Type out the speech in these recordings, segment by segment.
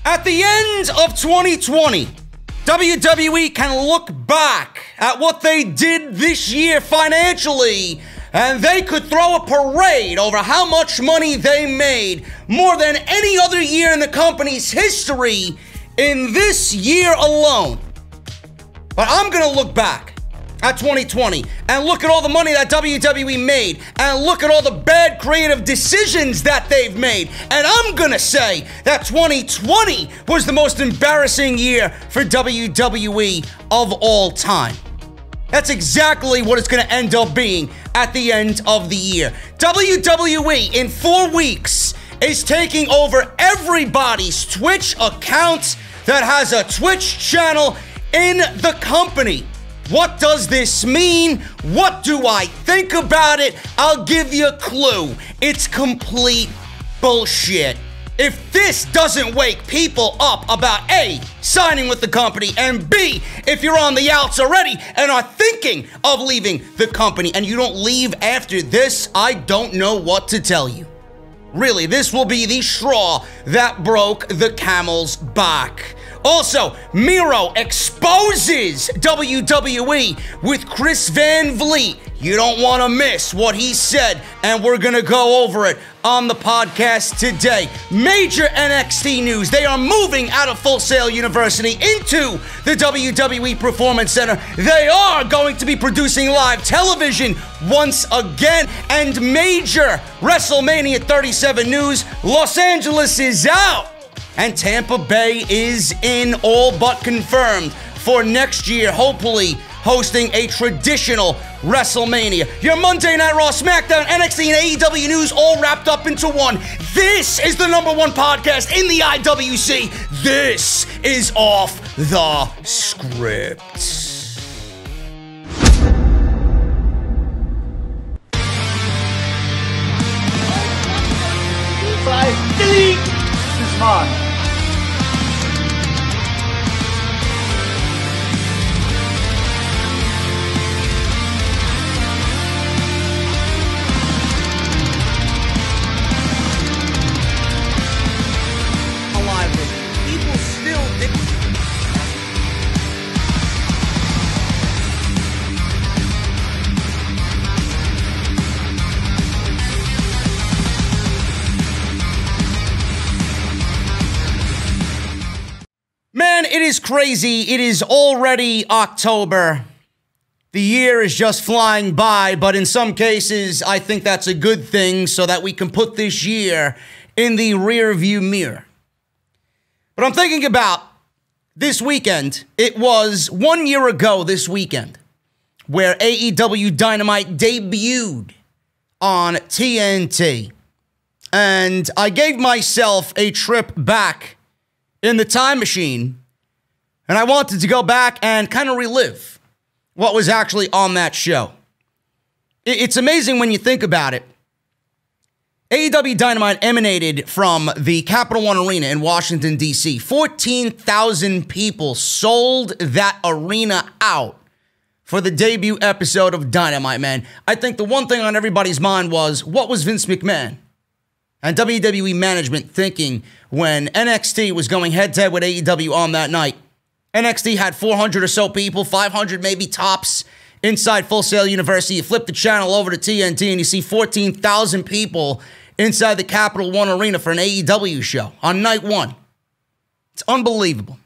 At the end of 2020, WWE can look back at what they did this year financially, and they could throw a parade over how much money they made, more than any other year in the company's history, in this year alone. But I'm gonna look back at 2020 and look at all the money that WWE made and look at all the bad creative decisions that they've made. And I'm gonna say that 2020 was the most embarrassing year for WWE of all time. That's exactly what it's gonna end up being at the end of the year. WWE in 4 weeks is taking over everybody's Twitch account that has a Twitch channel in the company. What does this mean? What do I think about it? I'll give you a clue. It's complete bullshit. If this doesn't wake people up about A, signing with the company, and B, if you're on the outs already and are thinking of leaving the company and you don't leave after this, I don't know what to tell you. Really, this will be the straw that broke the camel's back. Also, Miro exposes WWE with Chris Van Vliet. You don't want to miss what he said, and we're going to go over it on the podcast today. Major NXT news. They are moving out of Full Sail University into the WWE Performance Center. They are going to be producing live television once again. And major WrestleMania 37 news. Los Angeles is out. And Tampa Bay is in, all but confirmed, for next year, hopefully hosting a traditional WrestleMania. Your Monday Night Raw, SmackDown, NXT, and AEW news all wrapped up into one. This is the #1 podcast in the IWC. This is Off the Script. Delete! This is mine. Man, it is crazy. It is already October. The year is just flying by, but in some cases, I think that's a good thing so that we can put this year in the rearview mirror. But I'm thinking about this weekend. It was 1 year ago this weekend where AEW Dynamite debuted on TNT. And I gave myself a trip back in the time machine, and I wanted to go back and kind of relive what was actually on that show. It's amazing when you think about it. AEW Dynamite emanated from the Capital One Arena in Washington, D.C. 14,000 people sold that arena out for the debut episode of Dynamite, man. I think the one thing on everybody's mind was, what was Vince McMahon and WWE management thinking when NXT was going head-to-head with AEW on that night? NXT had 400 or so people, 500 maybe tops, inside Full Sail University. You flip the channel over to TNT and you see 14,000 people inside the Capital One Arena for an AEW show on night one. It's unbelievable.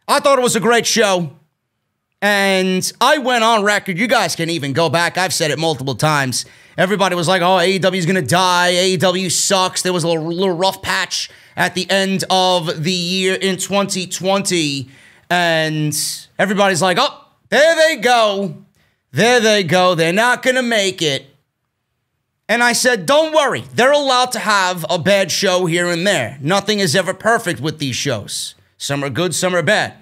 I thought it was a great show, and I went on record. You guys can even go back. I've said it multiple times. Everybody was like, oh, AEW's going to die. AEW sucks. There was a little rough patch at the end of the year in 2020. And everybody's like, oh, there they go. There they go. They're not going to make it. And I said, don't worry. They're allowed to have a bad show here and there. Nothing is ever perfect with these shows. Some are good, some are bad.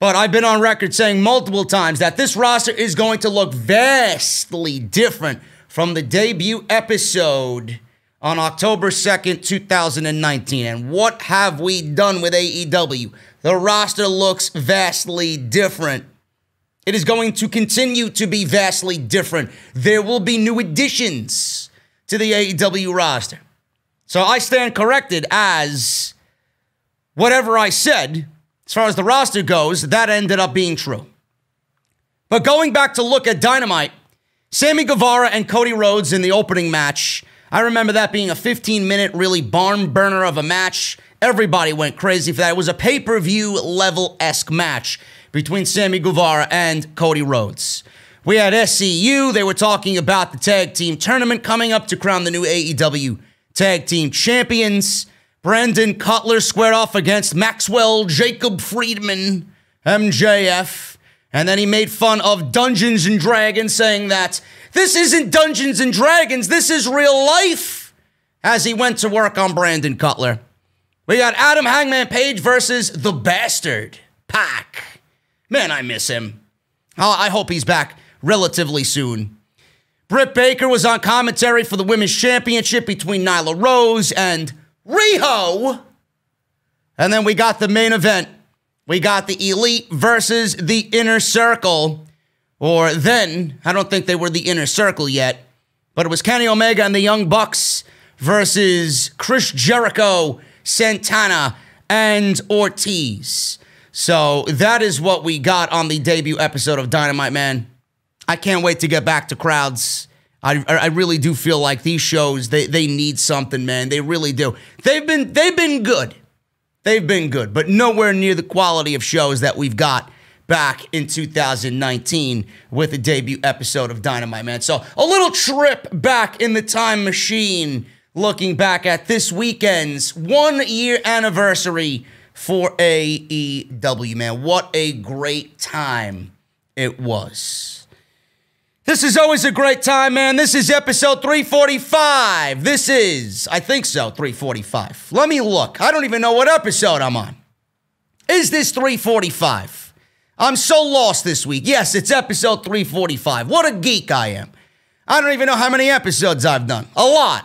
But I've been on record saying multiple times that this roster is going to look vastly different from the debut episode on October 2nd, 2019. And what have we done with AEW? The roster looks vastly different. It is going to continue to be vastly different. There will be new additions to the AEW roster. So I stand corrected as whatever I said, as far as the roster goes, that ended up being true. But going back to look at Dynamite, Sammy Guevara and Cody Rhodes in the opening match, I remember that being a 15-minute, really barn burner of a match. Everybody went crazy for that. It was a pay-per-view level-esque match between Sammy Guevara and Cody Rhodes. We had SCU. They were talking about the tag team tournament coming up to crown the new AEW tag team champions. Brandon Cutler squared off against Maxwell Jacob Friedman, MJF. And then he made fun of Dungeons and Dragons, saying that this isn't Dungeons and Dragons, this is real life, as he went to work on Brandon Cutler. We got Adam Hangman Page versus the Bastard Pac. Man, I miss him. I hope he's back relatively soon. Britt Baker was on commentary for the Women's Championship between Nyla Rose and Riho. And then we got the main event. We got the Elite versus the Inner Circle. Or then, I don't think they were the Inner Circle yet, but it was Kenny Omega and the Young Bucks versus Chris Jericho, Santana, and Ortiz. So that is what we got on the debut episode of Dynamite, man. I can't wait to get back to crowds. I really do feel like these shows, they need something, man. They really do. They've been good. They've been good, but nowhere near the quality of shows that we've got back in 2019 with the debut episode of Dynamite, man. So a little trip back in the time machine, looking back at this weekend's 1-year anniversary for AEW, man. What a great time it was. This is always a great time, man. This is episode 345. This is, I think so, 345. Let me look. I don't even know what episode I'm on. Is this 345? I'm so lost this week. Yes, it's episode 345. What a geek I am. I don't even know how many episodes I've done. A lot.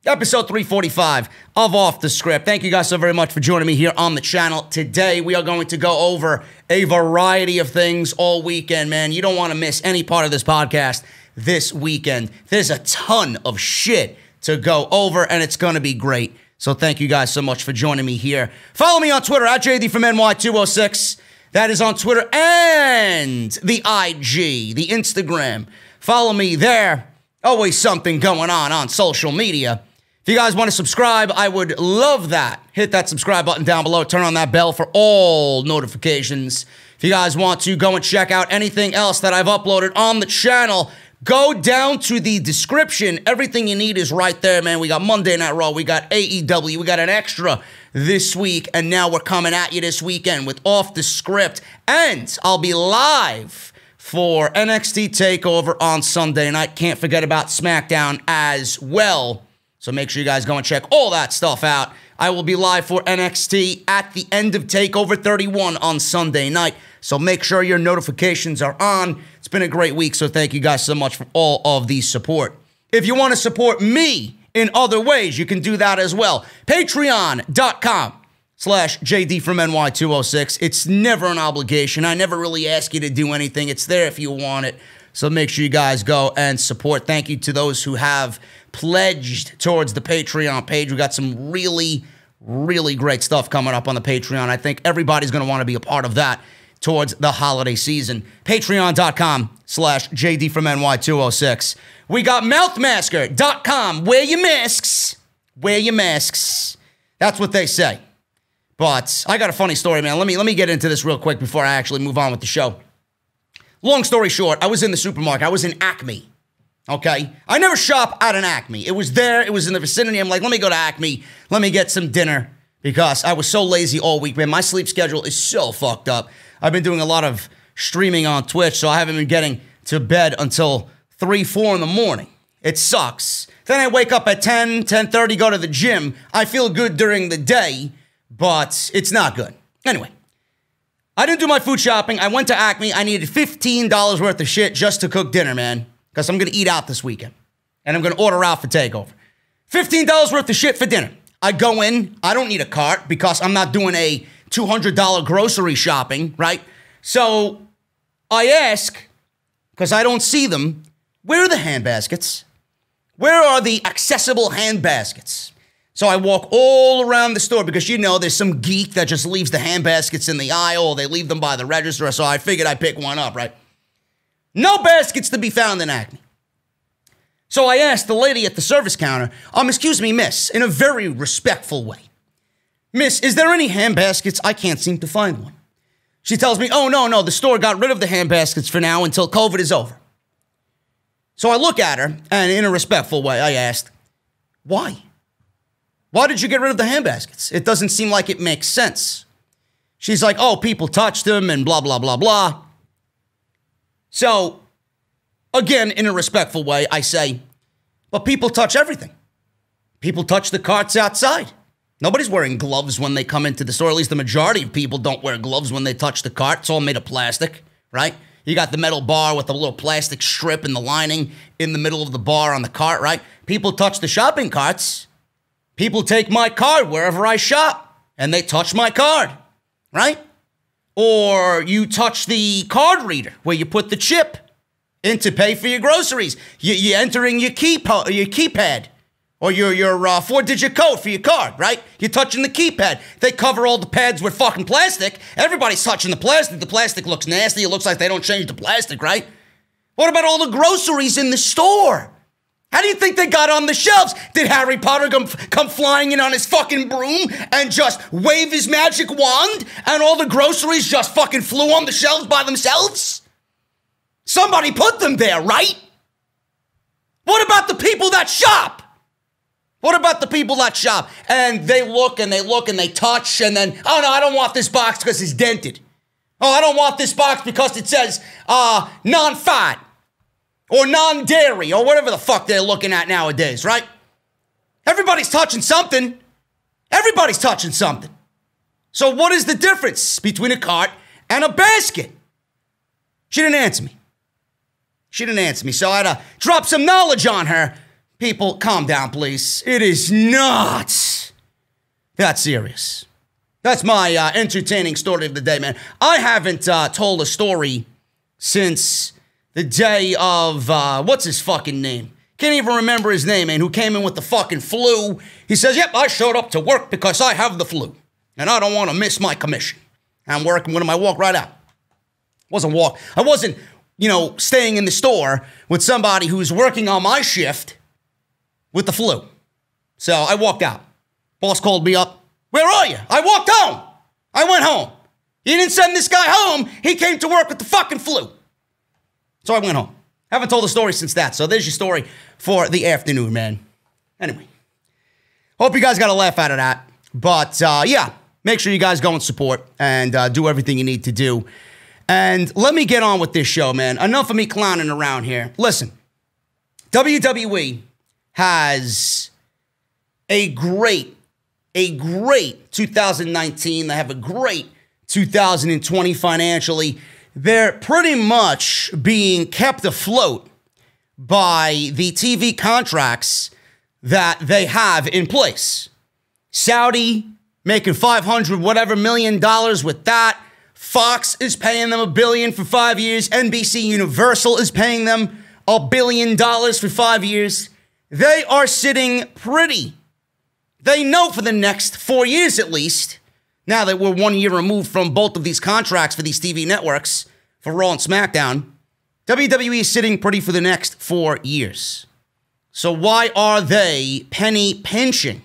Episode 345 of Off the Script. Thank you guys so very much for joining me here on the channel. Today, we are going to go over a variety of things all weekend, man. You don't want to miss any part of this podcast this weekend. There's a ton of shit to go over, and it's going to be great. So thank you guys so much for joining me here. Follow me on Twitter, at JD from NY206. That is on Twitter and the IG, the Instagram. Follow me there. Always something going on social media. If you guys want to subscribe, I would love that. Hit that subscribe button down below. Turn on that bell for all notifications. If you guys want to go and check out anything else that I've uploaded on the channel, go down to the description. Everything you need is right there, man. We got Monday Night Raw. We got AEW. We got an extra this week. And now we're coming at you this weekend with Off the Script. And I'll be live for NXT TakeOver on Sunday night. Can't forget about SmackDown as well. So make sure you guys go and check all that stuff out. I will be live for NXT at the end of TakeOver 31 on Sunday night. So make sure your notifications are on. It's been a great week, so thank you guys so much for all of the support. If you want to support me in other ways, you can do that as well. Patreon.com/JD from NY206. It's never an obligation. I never really ask you to do anything. It's there if you want it. So make sure you guys go and support. Thank you to those who have pledged towards the Patreon page. We got some really, really great stuff coming up on the Patreon. I think everybody's going to want to be a part of that towards the holiday season. Patreon.com/JD from NY206. We got mouthmasker.com. Wear your masks. Wear your masks. That's what they say. But I got a funny story, man. Let me get into this real quick before I actually move on with the show. Long story short, I was in the supermarket. I was in Acme. Okay? I never shop at an Acme. It was there. It was in the vicinity. I'm like, let me go to Acme. Let me get some dinner because I was so lazy all week, man. My sleep schedule is so fucked up. I've been doing a lot of streaming on Twitch, so I haven't been getting to bed until 3, 4 in the morning. It sucks. Then I wake up at 10, 10:30, go to the gym. I feel good during the day, but it's not good. Anyway, I didn't do my food shopping. I went to Acme. I needed $15 worth of shit just to cook dinner, man, because I'm going to eat out this weekend, and I'm going to order out for TakeOver. $15 worth of shit for dinner. I go in. I don't need a cart because I'm not doing a $200 grocery shopping, right? So I ask, because I don't see them, where are the hand baskets? Where are the accessible hand baskets? So I walk all around the store because, you know, there's some geek that just leaves the handbaskets in the aisle or they leave them by the register. So I figured I'd pick one up, right? No baskets to be found in Acme. So I asked the lady at the service counter, excuse me, miss, in a very respectful way. Miss, is there any handbaskets? I can't seem to find one. She tells me, oh, no, the store got rid of the handbaskets for now until COVID is over. So I look at her, and in a respectful way, I asked, why? Why did you get rid of the handbaskets? It doesn't seem like it makes sense. She's like, oh, people touched them and blah, blah, blah, blah. So, again, in a respectful way, I say, but people touch everything. People touch the carts outside. Nobody's wearing gloves when they come into the store. At least the majority of people don't wear gloves when they touch the cart. It's all made of plastic, right? You got the metal bar with a little plastic strip in the lining in the middle of the bar on the cart, right? People touch the shopping carts. People take my card wherever I shop, and they touch my card, right? Or you touch the card reader where you put the chip in to pay for your groceries. You enter in your keypad or your four-digit code for your card, right? You're touching the keypad. They cover all the pads with fucking plastic. Everybody's touching the plastic. The plastic looks nasty. It looks like they don't change the plastic, right? What about all the groceries in the store? How do you think they got on the shelves? Did Harry Potter come flying in on his fucking broom and just wave his magic wand and all the groceries just fucking flew on the shelves by themselves? Somebody put them there, right? What about the people that shop? What about the people that shop? And they look and they touch and then, oh no, I don't want this box because it's dented. Oh, I don't want this box because it says non-fat. Or non-dairy, or whatever the fuck they're looking at nowadays, right? Everybody's touching something. Everybody's touching something. So what is the difference between a cart and a basket? She didn't answer me. So I had to drop some knowledge on her. People, calm down, please. It is not that serious. That's my entertaining story of the day, man. I haven't told a story since the day of, what's his fucking name? Can't even remember his name, man, who came in with the fucking flu. He says, yep, I showed up to work because I have the flu, and I don't want to miss my commission. I'm working with him. I walk right out. I wasn't, staying in the store with somebody who's working on my shift with the flu. So I walked out. Boss called me up. Where are you? I walked home. I went home. He didn't send this guy home. He came to work with the fucking flu. So I went home. Haven't told the story since that. So there's your story for the afternoon, man. Anyway, hope you guys got a laugh out of that. But yeah, make sure you guys go and support and do everything you need to do. And let me get on with this show, man. Enough of me clowning around here. Listen, WWE has a great 2019. They have a great 2020 financially. They're pretty much being kept afloat by the TV contracts that they have in place. Saudi making $500 million with that. Fox is paying them $1 billion for 5 years. NBC Universal is paying them $1 billion for 5 years. They are sitting pretty. They know for the next 4 years at least, now that we're 1 year removed from both of these contracts for these TV networks, for Raw and SmackDown, WWE is sitting pretty for the next 4 years. So why are they penny pinching?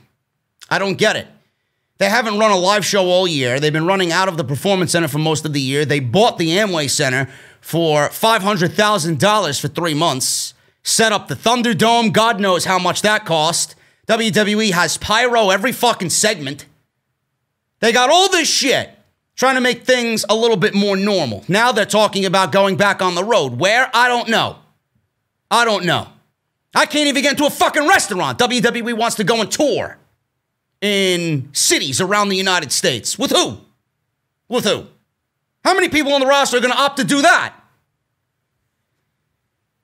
I don't get it. They haven't run a live show all year. They've been running out of the Performance Center for most of the year. They bought the Amway Center for $500,000 for 3 months. Set up the Thunderdome. God knows how much that cost. WWE has pyro every fucking segment. They got all this shit trying to make things a little bit more normal. Now they're talking about going back on the road. Where? I don't know. I can't even get into a fucking restaurant. WWE wants to go and tour in cities around the United States. With who? How many people on the roster are going to opt to do that?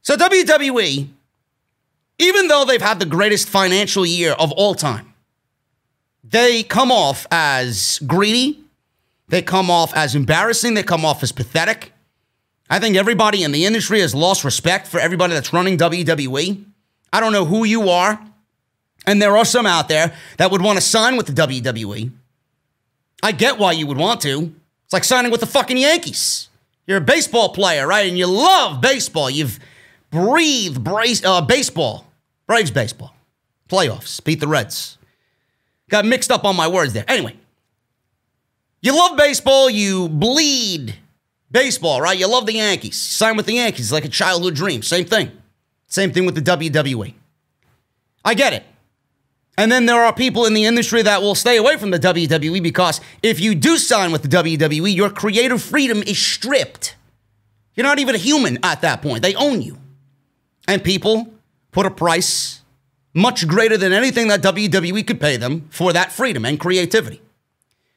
So WWE, even though they've had the greatest financial year of all time, they come off as greedy. They come off as embarrassing. They come off as pathetic. I think everybody in the industry has lost respect for everybody that's running WWE. I don't know who you are. And there are some out there that would want to sign with the WWE. I get why you would want to. It's like signing with the fucking Yankees. You're a baseball player, right? And you love baseball. You've breathed baseball. Braves baseball. Playoffs. Beat the Reds. Got mixed up on my words there. Anyway. You love baseball. You bleed baseball, right? You love the Yankees. Sign with the Yankees. It's like a childhood dream. Same thing. Same thing with the WWE. I get it. And then there are people in the industry that will stay away from the WWE because if you do sign with the WWE, your creative freedom is stripped. You're not even a human at that point. They own you. And people put a price much greater than anything that WWE could pay them for that freedom and creativity.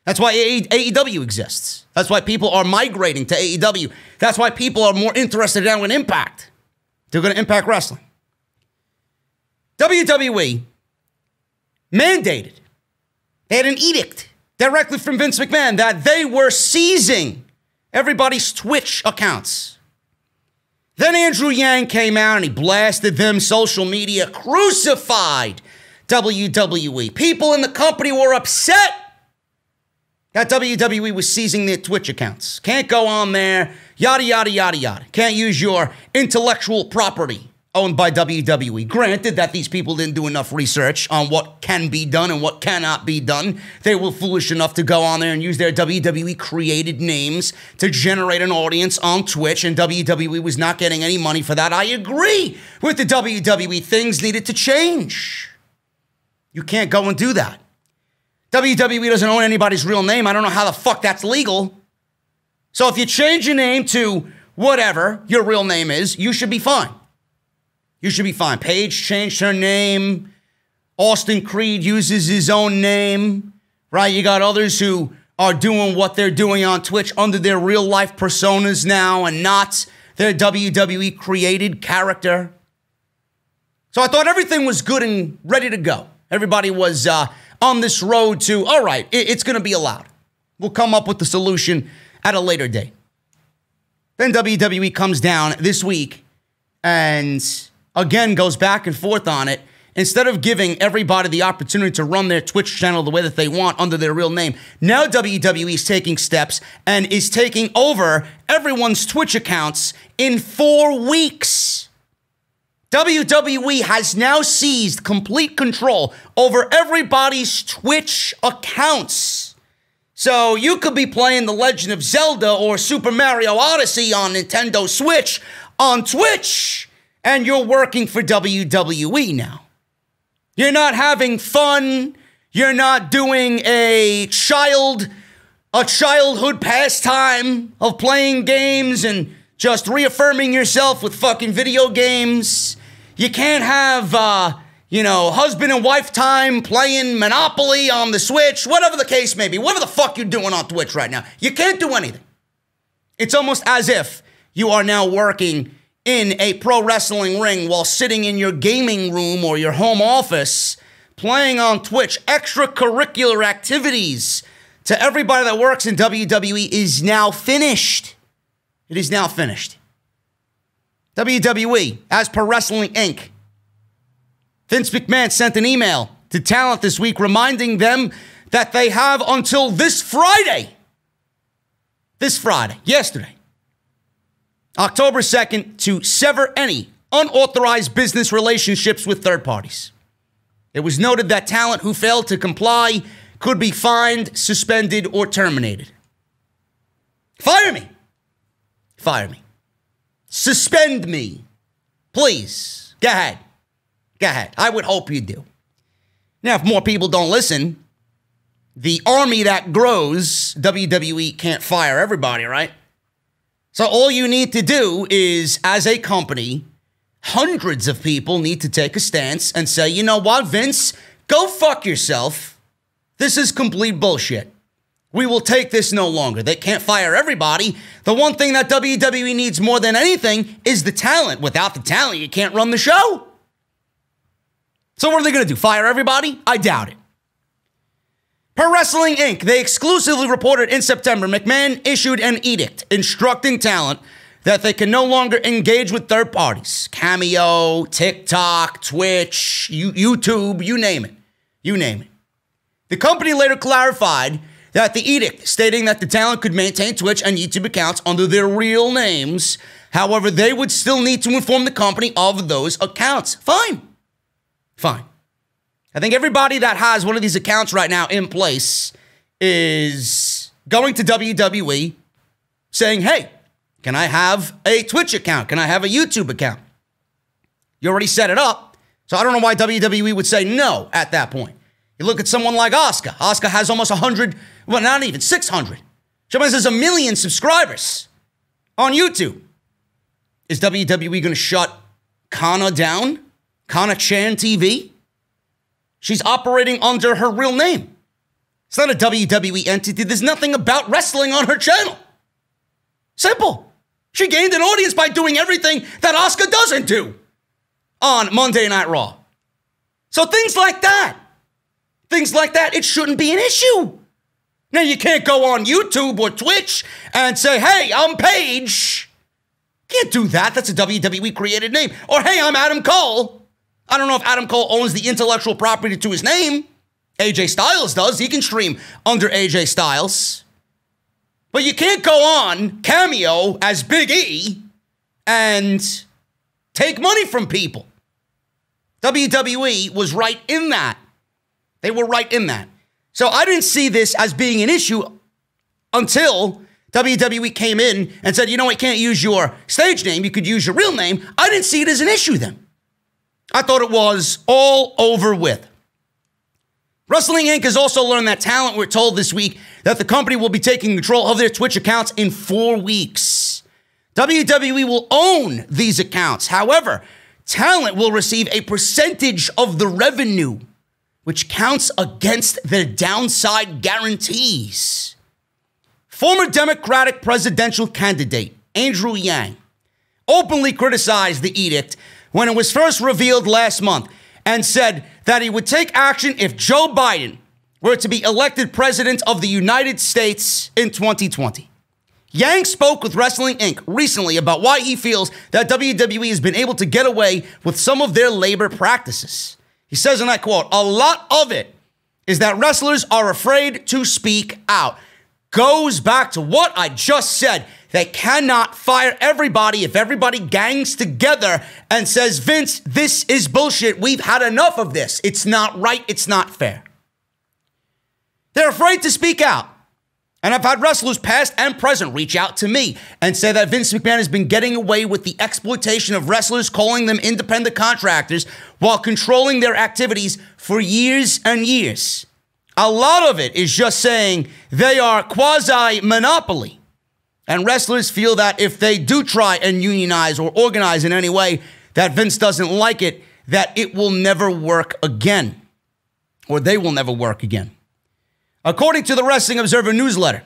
That's why AEW exists. That's why people are migrating to AEW. That's why people are more interested now in Impact. They're going to Impact Wrestling. WWE mandated, they had an edict directly from Vince McMahon that they were seizing everybody's Twitch accounts. Then Andrew Yang came out and he blasted them. Social media crucified WWE. People in the company were upset that WWE was seizing their Twitch accounts. Can't go on there, yada, yada, yada, yada. Can't use your intellectual property owned by WWE. Granted that these people didn't do enough research on what can be done and what cannot be done. They were foolish enough to go on there and use their WWE created names to generate an audience on Twitch, and WWE was not getting any money for that. I agree with the WWE. Things needed to change. You can't go and do that. WWE doesn't own anybody's real name. I don't know how the fuck that's legal. So if you change your name to whatever your real name is, you should be fine. You should be fine. Paige changed her name. Austin Creed uses his own name, right? You got others who are doing what they're doing on Twitch under their real life personas now and not their WWE created character. So I thought everything was good and ready to go. Everybody was on this road to, all right, it's going to be allowed. We'll come up with the solution at a later date. Then WWE comes down this week and again goes back and forth on it. Instead of giving everybody the opportunity to run their Twitch channel the way that they want under their real name, now WWE is taking steps and is taking over everyone's Twitch accounts in 4 weeks. WWE has now seized complete control over everybody's Twitch accounts. So you could be playing The Legend of Zelda or Super Mario Odyssey on Nintendo Switch on Twitch, and you're working for WWE now. You're not having fun. You're not doing a childhood pastime of playing games and just reaffirming yourself with fucking video games. You can't have, husband and wife time playing Monopoly on the Switch, whatever the case may be, whatever the fuck you're doing on Twitch right now. You can't do anything. It's almost as if you are now working in a pro wrestling ring while sitting in your gaming room or your home office playing on Twitch. Extracurricular activities to everybody that works in WWE is now finished. It is now finished. WWE, as per Wrestling Inc., Vince McMahon sent an email to talent this week reminding them that they have until this Friday, yesterday, October 2nd, to sever any unauthorized business relationships with third parties. It was noted that talent who failed to comply could be fined, suspended, or terminated. Fire me. Fire me. Suspend me. Please. Go ahead. Go ahead. I would hope you do. Now, if more people don't listen, the army that grows, WWE can't fire everybody, right? So all you need to do is, as a company, hundreds of people need to take a stance and say, you know what, Vince, go fuck yourself. This is complete bullshit. We will take this no longer. They can't fire everybody. The one thing that WWE needs more than anything is the talent. Without the talent, you can't run the show. So what are they going to do? Fire everybody? I doubt it. Per Wrestling Inc., they exclusively reported in September, McMahon issued an edict instructing talent that they can no longer engage with third parties. Cameo, TikTok, Twitch, YouTube, you name it. You name it. The company later clarified that the edict stating that the talent could maintain Twitch and YouTube accounts under their real names. However, they would still need to inform the company of those accounts. Fine. Fine. I think everybody that has one of these accounts right now in place is going to WWE saying, hey, can I have a Twitch account? Can I have a YouTube account? You already set it up, so I don't know why WWE would say no at that point. You look at someone like Asuka. Asuka has almost 100, well, not even 600. She almost has 1 million subscribers on YouTube. Is WWE going to shut Kana down? Kana Chan TV? She's operating under her real name. It's not a WWE entity. There's nothing about wrestling on her channel. Simple. She gained an audience by doing everything that Asuka doesn't do on Monday Night Raw. So things like that, it shouldn't be an issue. Now, you can't go on YouTube or Twitch and say, hey, I'm Paige. Can't do that. That's a WWE created name. Or, hey, I'm Adam Cole. I don't know if Adam Cole owns the intellectual property to his name. AJ Styles does. He can stream under AJ Styles. But you can't go on Cameo as Big E and take money from people. WWE was right in that. They were right in that. So I didn't see this as being an issue until WWE came in and said, you know what, you can't use your stage name. You could use your real name. I didn't see it as an issue then. I thought it was all over with. Wrestling Inc. has also learned that talent were told this week that the company will be taking control of their Twitch accounts in 4 weeks. WWE will own these accounts. However, talent will receive a percentage of the revenue, which counts against their downside guarantees. Former Democratic presidential candidate Andrew Yang openly criticized the edict when it was first revealed last month and said that he would take action if Joe Biden were to be elected president of the United States in 2020. Yang spoke with Wrestling Inc. recently about why he feels that WWE has been able to get away with some of their labor practices. He says, and I quote, a lot of it is that wrestlers are afraid to speak out. Goes back to what I just said. They cannot fire everybody if everybody gangs together and says, Vince, this is bullshit. We've had enough of this. It's not right. It's not fair. They're afraid to speak out. And I've had wrestlers past and present reach out to me and say that Vince McMahon has been getting away with the exploitation of wrestlers, calling them independent contractors while controlling their activities for years and years. A lot of it is just saying they are quasi-monopoly. And wrestlers feel that if they do try and unionize or organize in any way, that Vince doesn't like it, that it will never work again. Or they will never work again. According to the Wrestling Observer newsletter,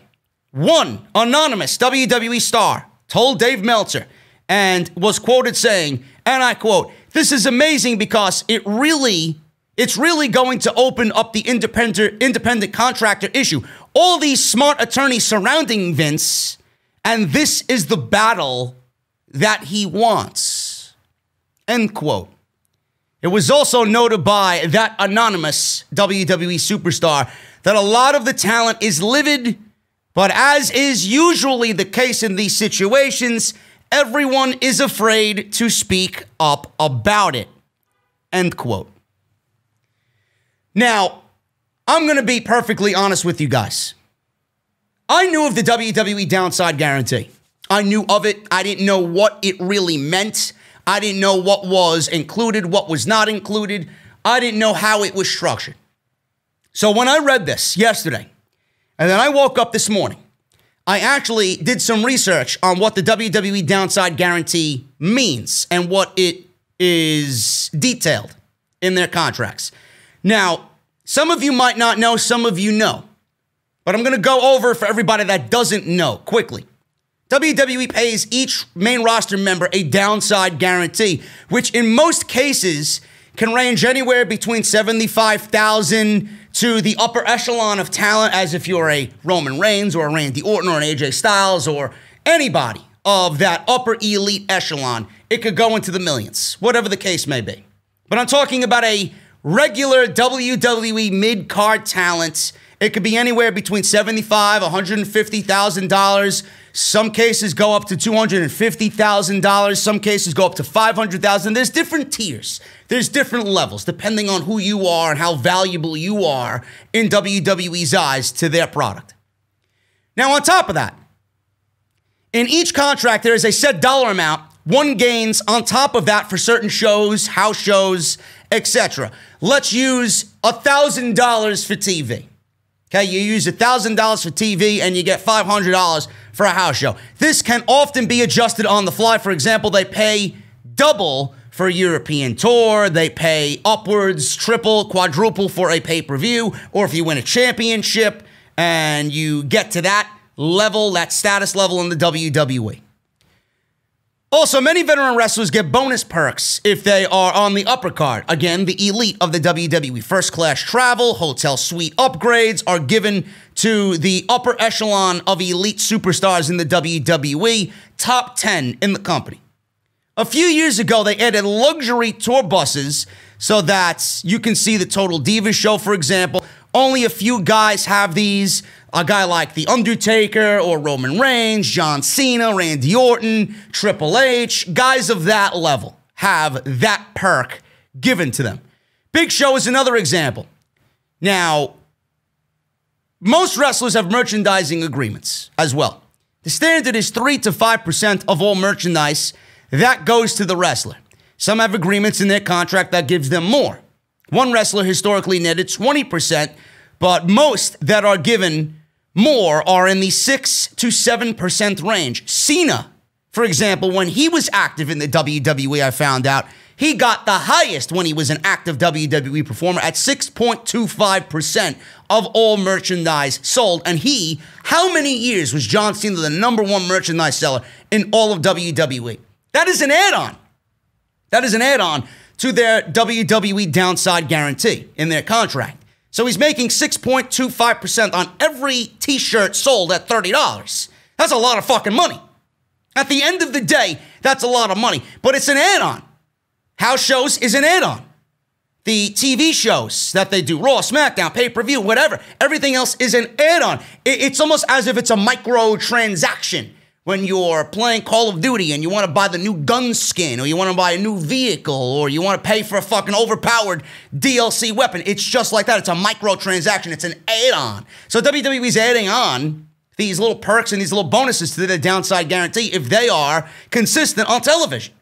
one anonymous WWE star told Dave Meltzer and was quoted saying, and I quote, this is amazing because it's really going to open up the independent contractor issue. All these smart attorneys surrounding Vince, and this is the battle that he wants. End quote. It was also noted by that anonymous WWE superstar that a lot of the talent is livid, but as is usually the case in these situations, everyone is afraid to speak up about it. End quote. Now, I'm going to be perfectly honest with you guys. I knew of the WWE downside guarantee. I knew of it. I didn't know what it really meant. I didn't know what was included, what was not included. I didn't know how it was structured. So when I read this yesterday, and then I woke up this morning, I actually did some research on what the WWE downside guarantee means and what it is detailed in their contracts. Now, some of you might not know, some of you know. But I'm going to go over for everybody that doesn't know quickly. WWE pays each main roster member a downside guarantee, which in most cases can range anywhere between $75,000 to the upper echelon of talent, as if you're a Roman Reigns or a Randy Orton or an AJ Styles or anybody of that upper elite echelon, it could go into the millions, whatever the case may be. But I'm talking about a regular WWE mid-card talent. It could be anywhere between $75,000, $150,000. Some cases go up to $250,000. Some cases go up to $500,000. There's different tiers. There's different levels depending on who you are and how valuable you are in WWE's eyes to their product. Now, on top of that, in each contract, there is a set dollar amount one gains on top of that for certain shows, house shows, etc. Let's use $1,000 for TV. Okay, you use $1,000 for TV and you get $500 for a house show. This can often be adjusted on the fly. For example, they pay double for a European tour. They pay upwards, triple, quadruple for a pay-per-view. Or if you win a championship and you get to that level, that status level in the WWE. Also, many veteran wrestlers get bonus perks if they are on the upper card. Again, the elite of the WWE. First-class travel, hotel suite upgrades are given to the upper echelon of elite superstars in the WWE, top 10 in the company. A few years ago, they added luxury tour buses so that you can see the Total Divas show, for example. Only a few guys have these. A guy like The Undertaker or Roman Reigns, John Cena, Randy Orton, Triple H, guys of that level have that perk given to them. Big Show is another example. Now, most wrestlers have merchandising agreements as well. The standard is 3 to 5% of all merchandise that goes to the wrestler. Some have agreements in their contract that gives them more. One wrestler historically netted 20%, but most that are given more are in the 6 to 7% range. Cena, for example, when he was active in the WWE, I found out, he got the highest when he was an active WWE performer at 6.25% of all merchandise sold. And how many years was John Cena the #1 merchandise seller in all of WWE? That is an add-on. That is an add-on to their WWE downside guarantee in their contract. So he's making 6.25% on every t-shirt sold at $30. That's a lot of fucking money. At the end of the day, that's a lot of money, but it's an add-on. House shows is an add-on. The TV shows that they do, Raw, SmackDown, pay-per-view, whatever, everything else is an add-on. It's almost as if it's a micro-transaction. When you're playing Call of Duty and you want to buy the new gun skin, or you want to buy a new vehicle, or you want to pay for a fucking overpowered DLC weapon, it's just like that. It's a microtransaction. It's an add-on. So WWE's adding on these little perks and these little bonuses to the downside guarantee if they are consistent on television.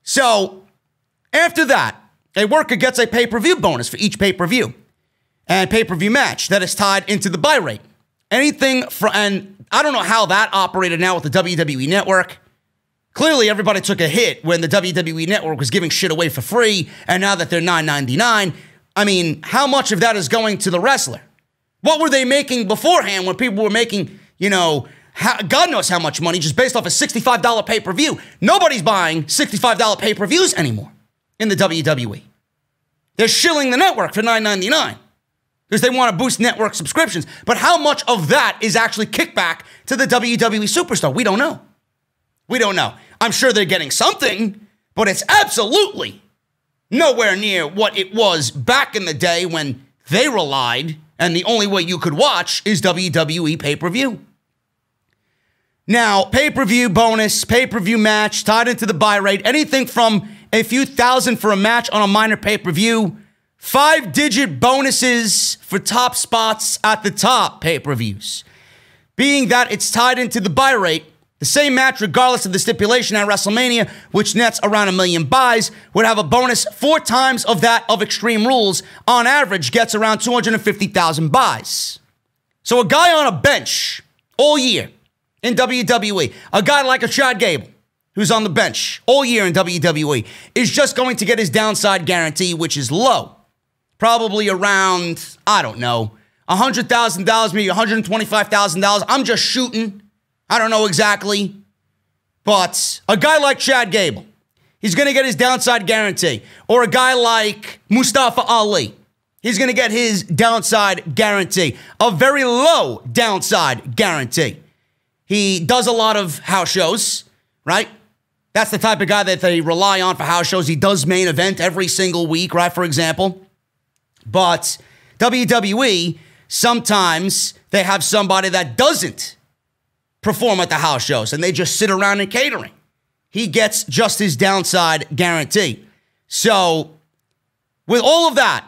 So after that, a worker gets a pay-per-view bonus for each pay-per-view and pay-per-view match that is tied into the buy rate. Anything and I don't know how that operated now with the WWE Network. Clearly, everybody took a hit when the WWE Network was giving shit away for free, and now that they're $9.99, I mean, how much of that is going to the wrestler? What were they making beforehand when people were making, God knows how much money just based off a $65 pay-per-view? Nobody's buying $65 pay-per-views anymore in the WWE. They're shilling the network for $9.99. Because they want to boost network subscriptions. But how much of that is actually kickback to the WWE superstar? We don't know. We don't know. I'm sure they're getting something, but it's absolutely nowhere near what it was back in the day when they relied, and the only way you could watch is WWE pay-per-view. Now, pay-per-view bonus, pay-per-view match, tied into the buy rate, anything from a few thousand for a match on a minor pay-per-view, 5-digit bonuses for top spots at the top pay-per-views. Being that it's tied into the buy rate, the same match, regardless of the stipulation at WrestleMania, which nets around 1 million buys, would have a bonus 4 times of that of Extreme Rules. On average, gets around 250,000 buys. So a guy on a bench all year in WWE, a guy like a Chad Gable, who's on the bench all year in WWE, is just going to get his downside guarantee, which is low. Probably around, I don't know, $100,000, maybe $125,000. I'm just shooting. I don't know exactly. But a guy like Chad Gable, he's going to get his downside guarantee. Or a guy like Mustafa Ali, he's going to get his downside guarantee. A very low downside guarantee. He does a lot of house shows, right? That's the type of guy that they rely on for house shows. He does main event every single week, right, for example. But WWE, sometimes they have somebody that doesn't perform at the house shows, and they just sit around in catering. He gets just his downside guarantee. So, with all of that,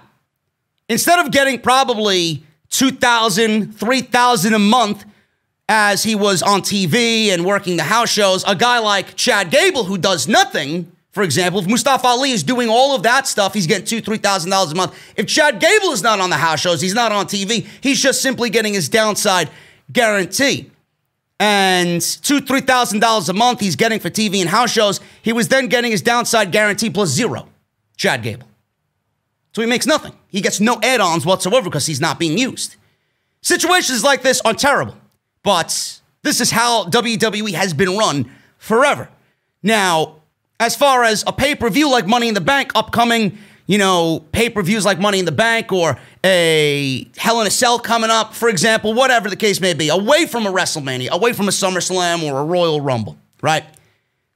instead of getting probably $2,000, $3,000 a month as he was on TV and working the house shows, a guy like Chad Gable, who does nothing, for example, if Mustafa Ali is doing all of that stuff, he's getting $2,000, $3,000 a month. If Chad Gable is not on the house shows, he's not on TV, he's just simply getting his downside guarantee. And $2,000, $3,000 a month he's getting for TV and house shows. He was then getting his downside guarantee plus zero, Chad Gable. So he makes nothing. He gets no add-ons whatsoever because he's not being used. Situations like this are terrible. But this is how WWE has been run forever. Now, as far as a pay-per-view like Money in the Bank upcoming, pay-per-views like Money in the Bank or a Hell in a Cell coming up, for example, whatever the case may be, away from a WrestleMania, away from a SummerSlam or a Royal Rumble, right?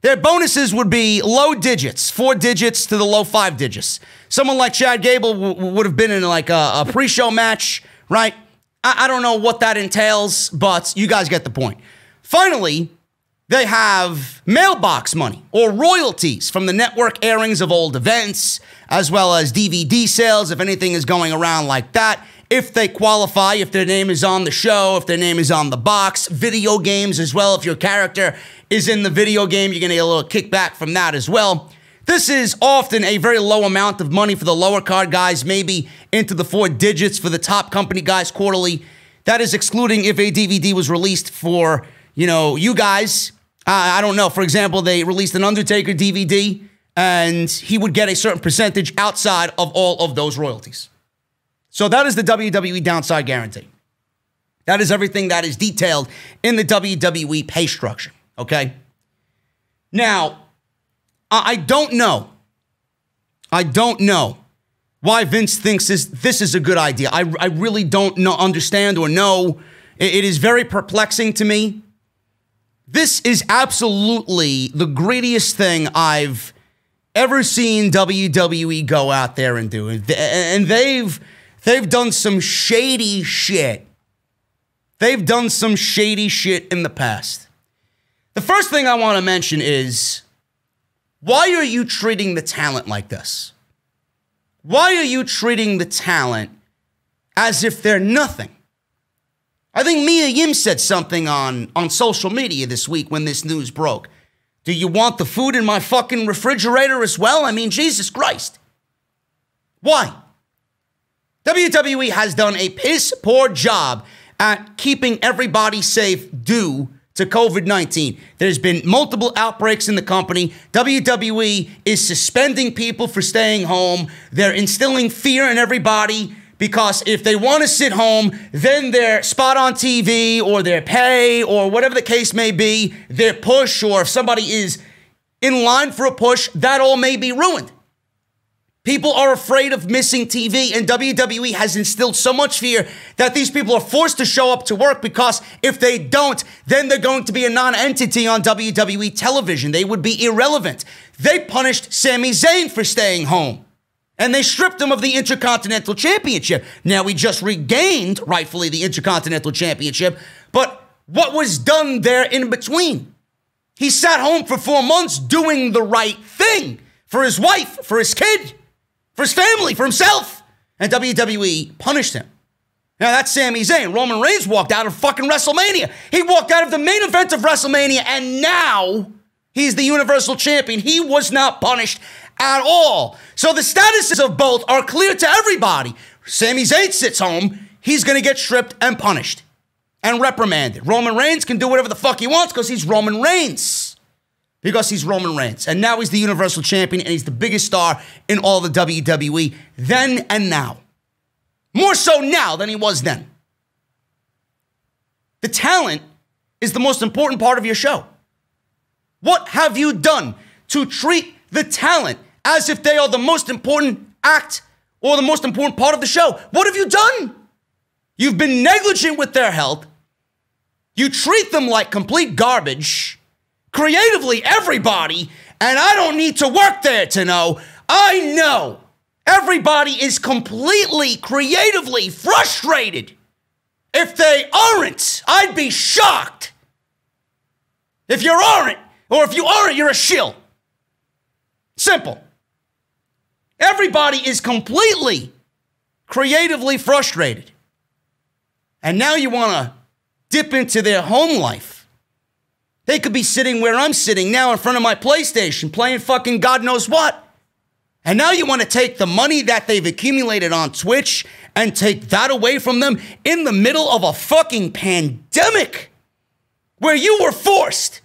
Their bonuses would be low digits, 4 digits to the low 5 digits. Someone like Chad Gable would have been in like a pre-show match, right? I don't know what that entails, but you guys get the point. Finally, they have mailbox money or royalties from the network airings of old events, as well as DVD sales, if anything is going around like that. If they qualify, if their name is on the show, if their name is on the box, video games as well. If your character is in the video game, you're going to get a little kickback from that as well. This is often a very low amount of money for the lower card guys, maybe into the 4 digits for the top company guys quarterly. That is excluding if a DVD was released for, you guys. I don't know. For example, they released an Undertaker DVD, and he would get a certain percentage outside of all of those royalties. So that is the WWE downside guarantee. That is everything that is detailed in the WWE pay structure, okay? Now, I don't know why Vince thinks this is a good idea. I really don't understand or know. It is very perplexing to me. This is absolutely the greediest thing I've ever seen WWE go out there and do. And they've done some shady shit. They've done some shady shit in the past. The first thing I want to mention is, why are you treating the talent like this? Why are you treating the talent as if they're nothing? I think Mia Yim said something on social media this week when this news broke. Do you want the food in my fucking refrigerator as well? I mean, Jesus Christ. Why? WWE has done a piss poor job at keeping everybody safe due to COVID-19. There's been multiple outbreaks in the company. WWE is suspending people for staying home. They're instilling fear in everybody because if they want to sit home, then their spot on TV or their pay or whatever the case may be, their push, or if somebody is in line for a push, that all may be ruined. People are afraid of missing TV, and WWE has instilled so much fear that these people are forced to show up to work, because if they don't, then they're going to be a non-entity on WWE television. They would be irrelevant. They punished Sami Zayn for staying home, and they stripped him of the Intercontinental Championship. Now, he just regained, rightfully, the Intercontinental Championship, but what was done there in between? He sat home for 4 months doing the right thing for his wife, for his kid, for his family, for himself. And WWE punished him. Now, that's Sami Zayn. Roman Reigns walked out of fucking WrestleMania. He walked out of the main event of WrestleMania, and now he's the Universal Champion. He was not punished at all. So the statuses of both are clear to everybody. Sami Zayn sits home. He's going to get stripped and punished and reprimanded. Roman Reigns can do whatever the fuck he wants because he's Roman Reigns. Because he's Roman Reigns. And now he's the Universal Champion, and he's the biggest star in all the WWE then and now. More so now than he was then. The talent is the most important part of your show. What have you done to treat the talent as if they are the most important act or the most important part of the show? What have you done? You've been negligent with their health. You treat them like complete garbage, creatively everybody, and I don't need to work there to know. I know everybody is completely creatively frustrated. If they aren't, I'd be shocked. If you aren't, or if you aren't, you're a shill. Simple. Everybody is completely creatively frustrated. And now you want to dip into their home life. They could be sitting where I'm sitting now in front of my PlayStation playing fucking God knows what. And now you want to take the money that they've accumulated on Twitch and take that away from them in the middle of a fucking pandemic where you were forced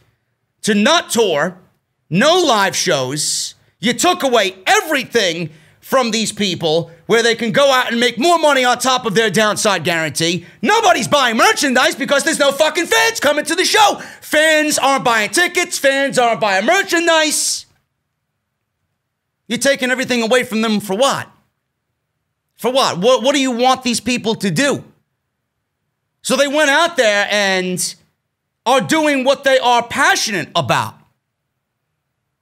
to not tour, no live shows. You took away everything from these people where they can go out and make more money on top of their downside guarantee. Nobody's buying merchandise because there's no fucking fans coming to the show. Fans aren't buying tickets. Fans aren't buying merchandise. You're taking everything away from them for what? For what? What do you want these people to do? So they went out there and are doing what they are passionate about.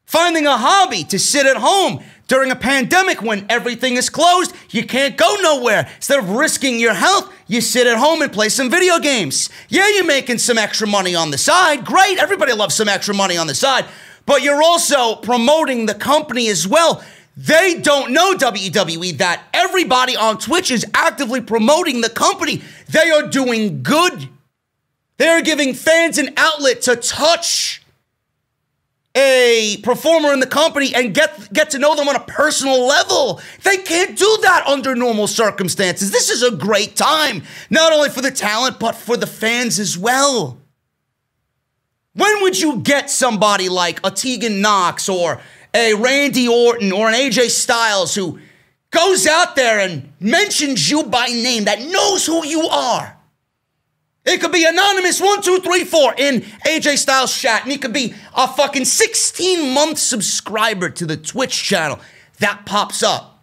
Finding a hobby to sit at home during a pandemic when everything is closed. You can't go nowhere. Instead of risking your health, you sit at home and play some video games. Yeah, you're making some extra money on the side. Great. Everybody loves some extra money on the side. But you're also promoting the company as well. They don't know, WWE, that everybody on Twitch is actively promoting the company. They are doing good. They are giving fans an outlet to touch a performer in the company and get to know them on a personal level. They can't do that under normal circumstances. This is a great time, not only for the talent, but for the fans as well. When would you get somebody like a Tegan Knox or a Randy Orton or an AJ Styles who goes out there and mentions you by name, that knows who you are? It could be anonymous 1, 2, 3, 4 in AJ Styles chat, and he could be a fucking 16-month subscriber to the Twitch channel. That pops up.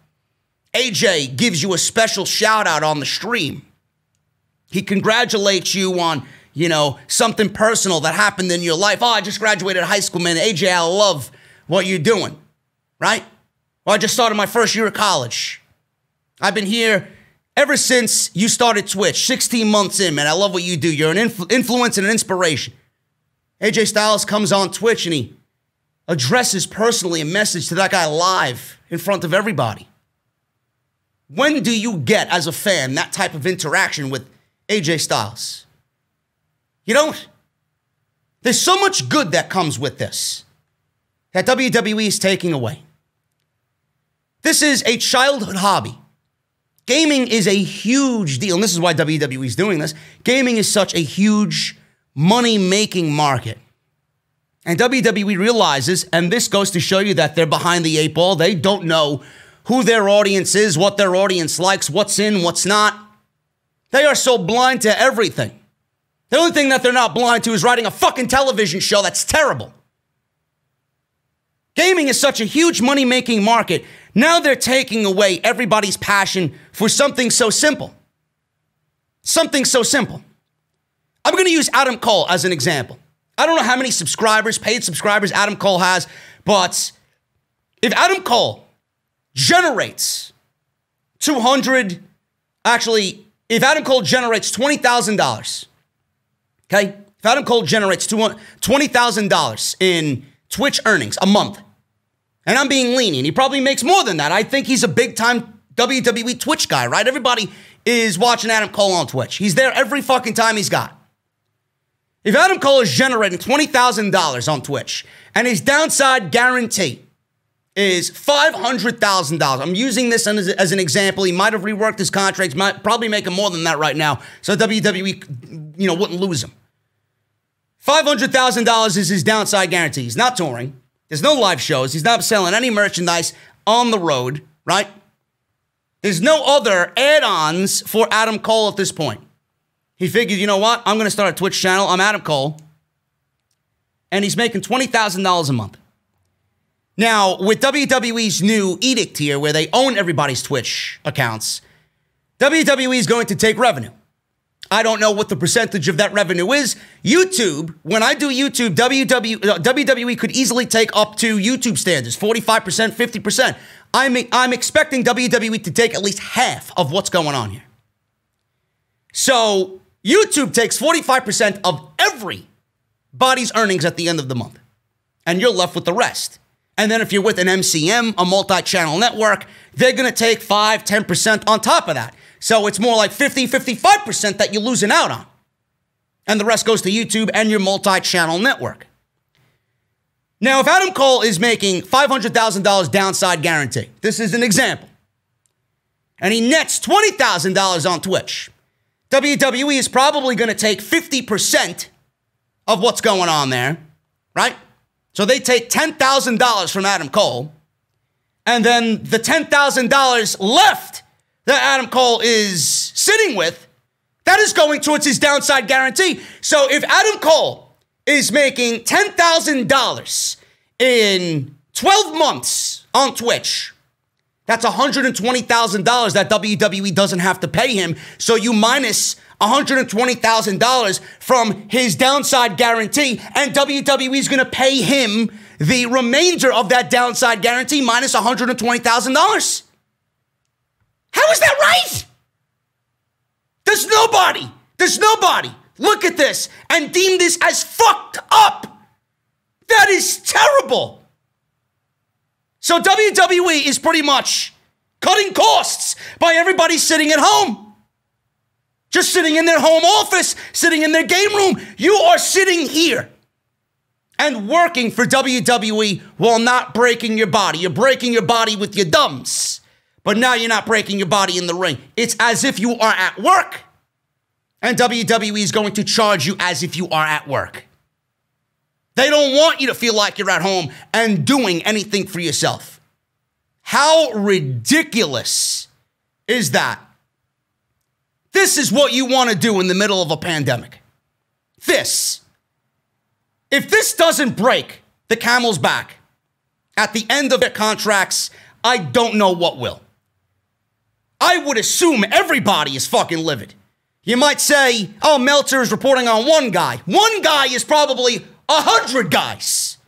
AJ gives you a special shout out on the stream. He congratulates you on, something personal that happened in your life. Oh, I just graduated high school, man. AJ, I love what you're doing, right? Well, I just started my first year of college. I've been here ever since you started Twitch, 16 months in, man. I love what you do. You're an influence and an inspiration. AJ Styles comes on Twitch and he addresses personally a message to that guy live in front of everybody. When do you get, as a fan, that type of interaction with AJ Styles? You don't. There's so much good that comes with this that WWE is taking away. This is a childhood hobby. Gaming is a huge deal, and this is why WWE is doing this. Gaming is such a huge money-making market. And WWE realizes, and this goes to show you that they're behind the eight ball. They don't know who their audience is, what their audience likes, what's in, what's not. They are so blind to everything. The only thing that they're not blind to is writing a fucking television show that's terrible. Gaming is such a huge money-making market. Now they're taking away everybody's passion for something so simple. Something so simple. I'm going to use Adam Cole as an example. I don't know how many subscribers, paid subscribers Adam Cole has, but if Adam Cole generates if Adam Cole generates $20,000, okay? If Adam Cole generates $20,000 in Twitch earnings a month, and I'm being lenient, he probably makes more than that. I think he's a big-time WWE Twitch guy, right? Everybody is watching Adam Cole on Twitch. He's there every fucking time he's got. If Adam Cole is generating $20,000 on Twitch, and his downside guarantee is $500,000, I'm using this as an example. He might have reworked his contracts, might probably making more than that right now, so WWE, wouldn't lose him. $500,000 is his downside guarantee. He's not touring. There's no live shows. He's not selling any merchandise on the road, right? There's no other add-ons for Adam Cole at this point. He figured, you know what? I'm going to start a Twitch channel. I'm Adam Cole. And he's making $20,000 a month. Now, with WWE's new edict here, where they own everybody's Twitch accounts, WWE is going to take revenue I don't know what the percentage of that revenue is. YouTube, when I do YouTube, WWE could easily take up to YouTube standards, 45%, 50%. I'm expecting WWE to take at least half of what's going on here. So YouTube takes 45% of everybody's earnings at the end of the month, and you're left with the rest. And then if you're with an MCM, a multi-channel network, they're going to take 5, 10% on top of that. So it's more like 50, 55% that you're losing out on. And the rest goes to YouTube and your multi-channel network. Now, if Adam Cole is making $500,000 downside guarantee, this is an example, and he nets $20,000 on Twitch, WWE is probably going to take 50% of what's going on there, right? So they take $10,000 from Adam Cole, and then the $10,000 left that Adam Cole is sitting with, that is going towards his downside guarantee. So if Adam Cole is making $10,000 in 12 months on Twitch, that's $120,000 that WWE doesn't have to pay him. So you minus $120,000 from his downside guarantee, and WWE is going to pay him the remainder of that downside guarantee minus $120,000. How is that right? There's nobody look at this and deem this as fucked up. That is terrible. So WWE is pretty much cutting costs by everybody sitting at home. Just sitting in their home office, sitting in their game room. You are sitting here and working for WWE while not breaking your body. You're breaking your body with your thumbs, but now you're not breaking your body in the ring. It's as if you are at work, and WWE is going to charge you as if you are at work. They don't want you to feel like you're at home and doing anything for yourself. How ridiculous is that? This is what you want to do in the middle of a pandemic. If this doesn't break the camel's back at the end of their contracts, I don't know what will. I would assume everybody is fucking livid. You might say, oh, Meltzer is reporting on one guy. One guy is probably 100 guys.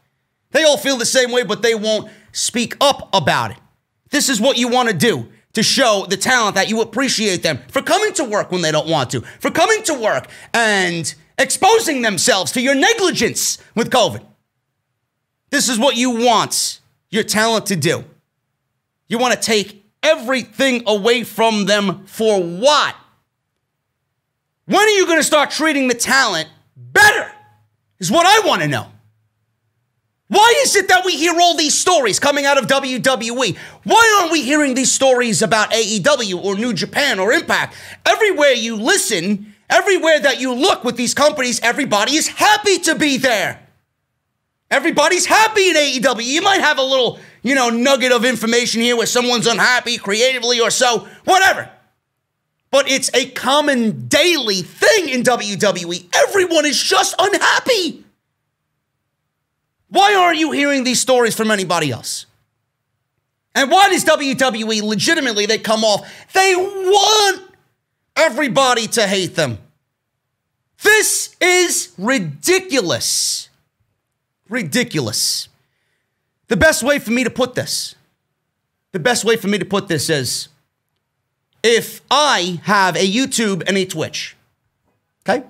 They all feel the same way, but they won't speak up about it. This is what you want to do to show the talent that you appreciate them for coming to work when they don't want to, for coming to work and exposing themselves to your negligence with COVID. This is what you want your talent to do. You want to take everything away from them for what? When are you going to start treating the talent better? Is what I want to know. Why is it that we hear all these stories coming out of WWE? Why aren't we hearing these stories about AEW or New Japan or Impact? Everywhere you listen, everywhere that you look with these companies, everybody is happy to be there. Everybody's happy in AEW. You might have a little, nugget of information here where someone's unhappy creatively or so, whatever. But it's a common daily thing in WWE. Everyone is just unhappy. Why aren't you hearing these stories from anybody else? And why does WWE legitimately, they come off, they want everybody to hate them? This is ridiculous. Ridiculous. The best way for me to put this is, if I have a YouTube and a Twitch, okay?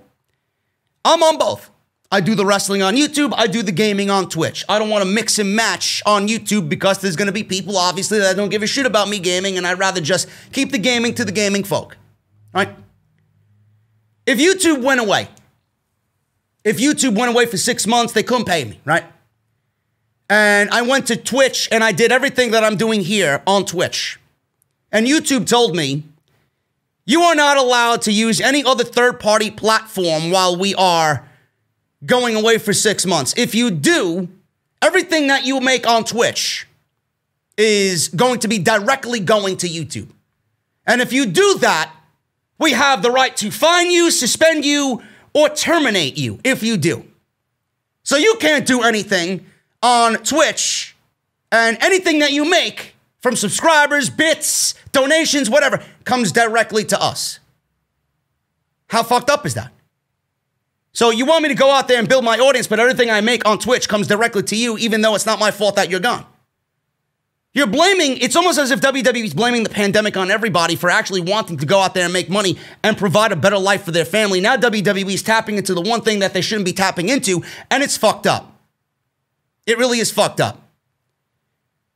I'm on both. I do the wrestling on YouTube. I do the gaming on Twitch. I don't want to mix and match on YouTube because there's going to be people, obviously, that don't give a shit about me gaming, and I'd rather just keep the gaming to the gaming folk, right? If YouTube went away for 6 months, they couldn't pay me, right? And I went to Twitch and I did everything that I'm doing here on Twitch. And YouTube told me, you are not allowed to use any other third-party platform while we are going away for 6 months. If you do, everything that you make on Twitch is going to be directly going to YouTube. And if you do that, we have the right to fine you, suspend you, or terminate you if you do. So you can't do anything on Twitch, and anything that you make from subscribers, bits, donations, whatever, comes directly to us. How fucked up is that? So you want me to go out there and build my audience, but everything I make on Twitch comes directly to you, even though it's not my fault that you're gone. You're blaming, it's almost as if WWE is blaming the pandemic on everybody for actually wanting to go out there and make money and provide a better life for their family. Now WWE is tapping into the one thing that they shouldn't be tapping into, and it's fucked up. It really is fucked up.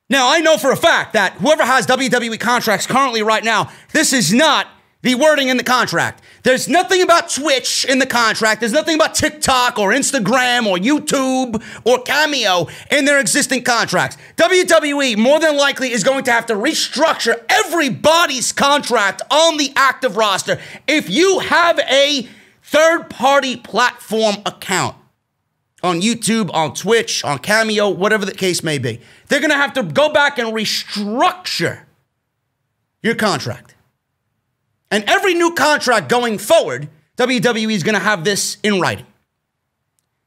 Now, I know for a fact that whoever has WWE contracts currently right now, this is not the wording in the contract. There's nothing about Twitch in the contract. There's nothing about TikTok or Instagram or YouTube or Cameo in their existing contracts. WWE more than likely is going to have to restructure everybody's contract on the active roster if you have a third-party platform account on YouTube, on Twitch, on Cameo, whatever the case may be. They're going to have to go back and restructure your contract. And every new contract going forward, WWE is going to have this in writing.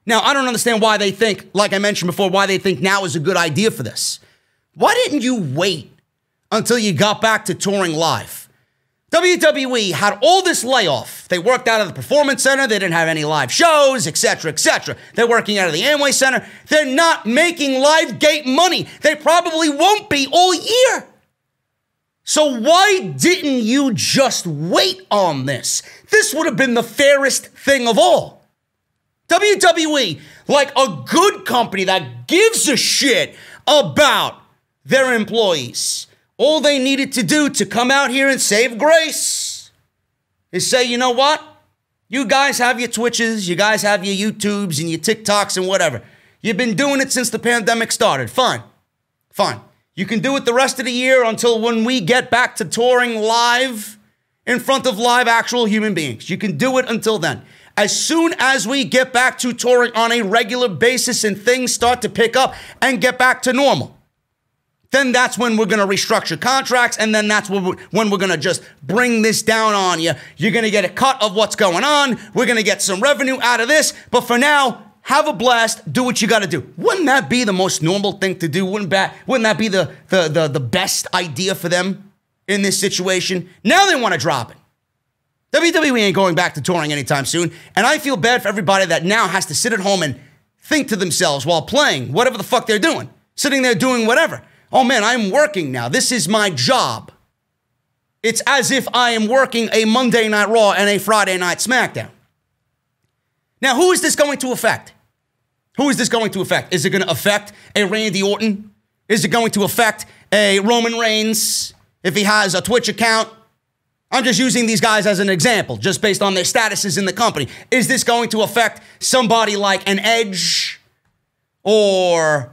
Now, I don't understand why they think, like I mentioned before, why they think now is a good idea for this. Why didn't you wait until you got back to touring live? WWE had all this layoff. They worked out of the Performance Center. They didn't have any live shows, etc., etc. They're working out of the Amway Center. They're not making live gate money. They probably won't be all year. So why didn't you just wait on this? This would have been the fairest thing of all. WWE, like a good company that gives a shit about their employees, all they needed to do to come out here and save grace is say, you know what? You guys have your Twitches, you guys have your YouTubes and your TikToks and whatever. You've been doing it since the pandemic started. Fine. Fine. You can do it the rest of the year until when we get back to touring live in front of live actual human beings. You can do it until then. As soon as we get back to touring on a regular basis and things start to pick up and get back to normal, then that's when we're going to restructure contracts, and then that's when we're going to just bring this down on you. You're going to get a cut of what's going on. We're going to get some revenue out of this. But for now, have a blast. Do what you got to do. Wouldn't that be the most normal thing to do? Wouldn't that be the best idea for them in this situation? Now they want to drop it. WWE ain't going back to touring anytime soon, and I feel bad for everybody that now has to sit at home and think to themselves while playing whatever the fuck they're doing. Sitting there doing whatever. Oh man, I'm working now. This is my job. It's as if I am working a Monday Night Raw and a Friday Night SmackDown. Now, who is this going to affect? Who is this going to affect? Is it going to affect a Randy Orton? Is it going to affect a Roman Reigns if he has a Twitch account? I'm just using these guys as an example, just based on their statuses in the company. Is this going to affect somebody like an Edge or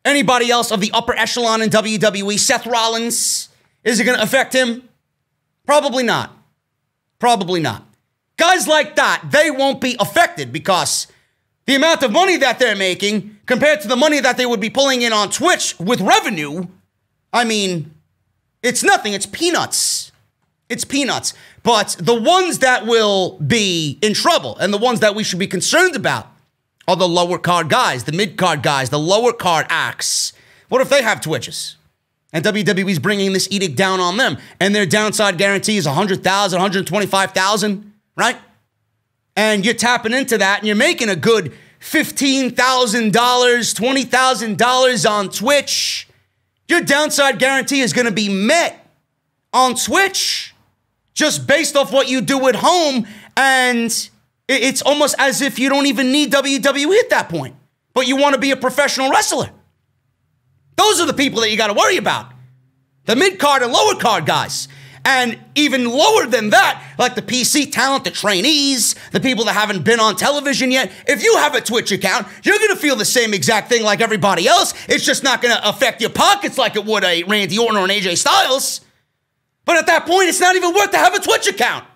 anybody else of the upper echelon in WWE? Seth Rollins? Is it going to affect him? Probably not. Probably not. Guys like that, they won't be affected because the amount of money that they're making compared to the money that they would be pulling in on Twitch with revenue, I mean, it's nothing. It's peanuts. It's peanuts. But the ones that will be in trouble and the ones that we should be concerned about are the lower card guys, the mid card guys, the lower card acts. What if they have Twitches? And WWE's bringing this edict down on them, and their downside guarantee is $100,000, $125,000, right? And you're tapping into that, and you're making a good $15,000, $20,000 on Twitch. Your downside guarantee is going to be met on Twitch just based off what you do at home, and it's almost as if you don't even need WWE at that point, but you want to be a professional wrestler. Those are the people that you got to worry about. The mid-card and lower card guys. And even lower than that, like the PC talent, the trainees, the people that haven't been on television yet. If you have a Twitch account, you're going to feel the same exact thing like everybody else. It's just not going to affect your pockets like it would a Randy Orton or an AJ Styles. But at that point, it's not even worth to have a Twitch account.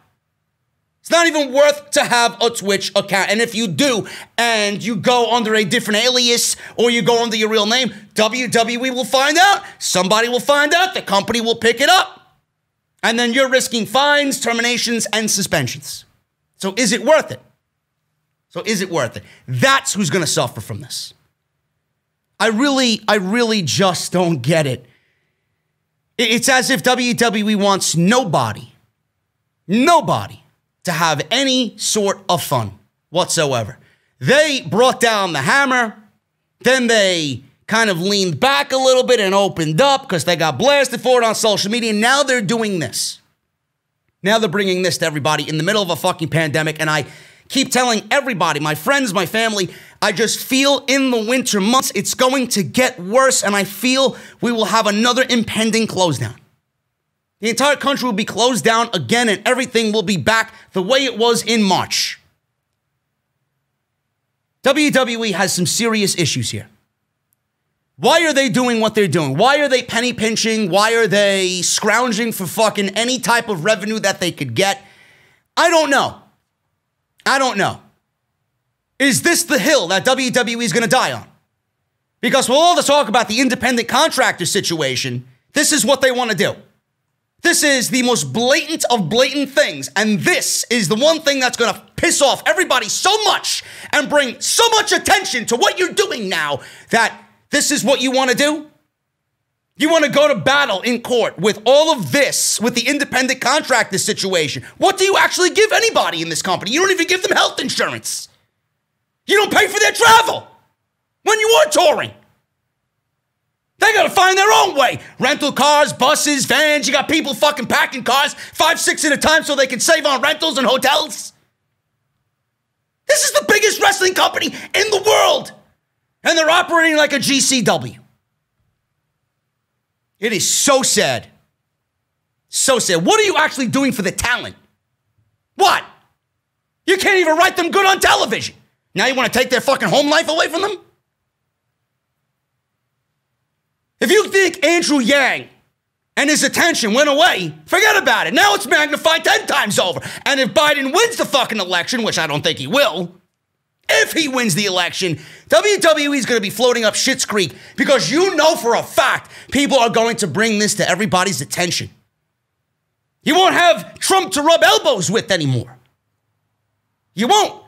It's not even worth to have a Twitch account. And if you do, and you go under a different alias, or you go under your real name, WWE will find out. Somebody will find out. The company will pick it up. And then you're risking fines, terminations, and suspensions. So is it worth it? That's who's going to suffer from this. I really just don't get it. It's as if WWE wants nobody to have any sort of fun whatsoever. They brought down the hammer, then they kind of leaned back a little bit and opened up because they got blasted for it on social media. Now they're doing this. Now they're bringing this to everybody in the middle of a fucking pandemic, and I keep telling everybody, my friends, my family, I just feel in the winter months it's going to get worse, and I feel we will have another impending close down. The entire country will be closed down again, and everything will be back the way it was in March. WWE has some serious issues here. Why are they doing what they're doing? Why are they penny pinching? Why are they scrounging for fucking any type of revenue that they could get? I don't know. I don't know. Is this the hill that WWE is going to die on? Because with all the talk about the independent contractor situation, this is what they want to do. This is the most blatant of blatant things, and this is the one thing that's going to piss off everybody so much and bring so much attention to what you're doing now that this is what you want to do? You want to go to battle in court with all of this, with the independent contractor situation. What do you actually give anybody in this company? You don't even give them health insurance. You don't pay for their travel when you are touring. They got to find their own way. Rental cars, buses, vans. You got people fucking packing cars 5, 6 at a time so they can save on rentals and hotels. This is the biggest wrestling company in the world. And they're operating like a GCW. It is so sad. So sad. What are you actually doing for the talent? What? You can't even write them good on television. Now you want to take their fucking home life away from them? If you think Andrew Yang and his attention went away, forget about it. Now it's magnified 10 times over. And if Biden wins the fucking election, which I don't think he will, if he wins the election, WWE is going to be floating up Schitt's Creek because you know for a fact people are going to bring this to everybody's attention. You won't have Trump to rub elbows with anymore. You won't.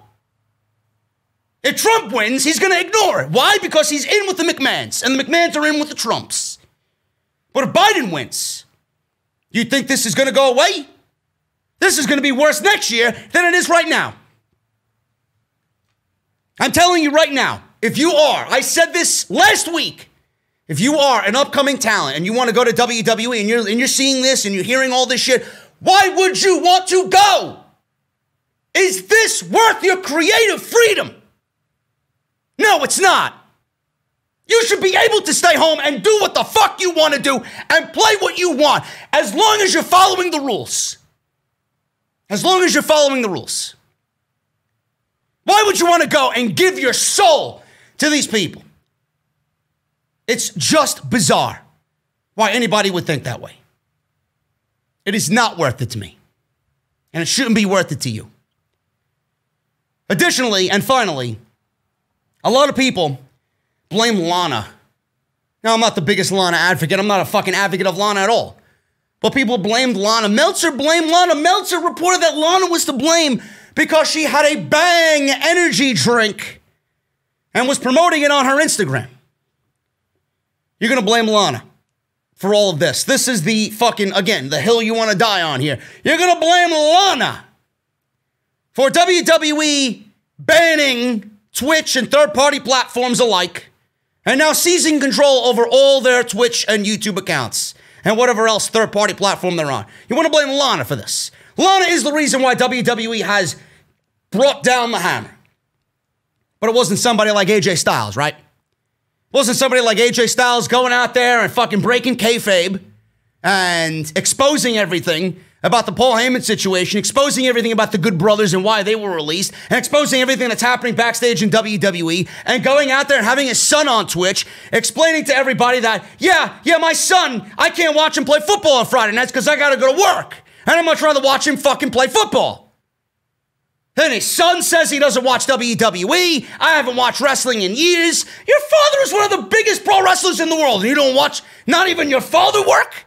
If Trump wins, he's going to ignore it. Why? Because he's in with the McMahons, and the McMahons are in with the Trumps. But if Biden wins, you think this is going to go away? This is going to be worse next year than it is right now. I'm telling you right now, if you are, I said this last week, if you are an upcoming talent and you want to go to WWE and you're seeing this and you're hearing all this shit, why would you want to go? Is this worth your creative freedom? No, it's not. You should be able to stay home and do what the fuck you want to do and play what you want as long as you're following the rules. As long as you're following the rules. Why would you want to go and give your soul to these people? It's just bizarre why anybody would think that way. It is not worth it to me. And it shouldn't be worth it to you. Additionally, and finally, a lot of people blame Lana. Now, I'm not the biggest Lana advocate. I'm not a fucking advocate of Lana at all. But people blamed Lana. Meltzer blamed Lana. Meltzer reported that Lana was to blame because she had a Bang energy drink and was promoting it on her Instagram. You're going to blame Lana for all of this. This is the fucking, again, the hill you want to die on here. You're going to blame Lana for WWE banning Twitch and third-party platforms alike, and now seizing control over all their Twitch and YouTube accounts, and whatever else third-party platform they're on. You want to blame Lana for this. Lana is the reason why WWE has brought down the hammer. But it wasn't somebody like AJ Styles, right? It wasn't somebody like AJ Styles going out there and fucking breaking kayfabe and exposing everything about the Paul Heyman situation, exposing everything about the Good Brothers and why they were released, and exposing everything that's happening backstage in WWE, and going out there and having his son on Twitch, explaining to everybody that, yeah, my son, I can't watch him play football on Friday nights because I got to go to work, and I'd much rather watch him fucking play football. Then his son says he doesn't watch WWE. I haven't watched wrestling in years. Your father is one of the biggest pro wrestlers in the world, and you don't watch not even your father work?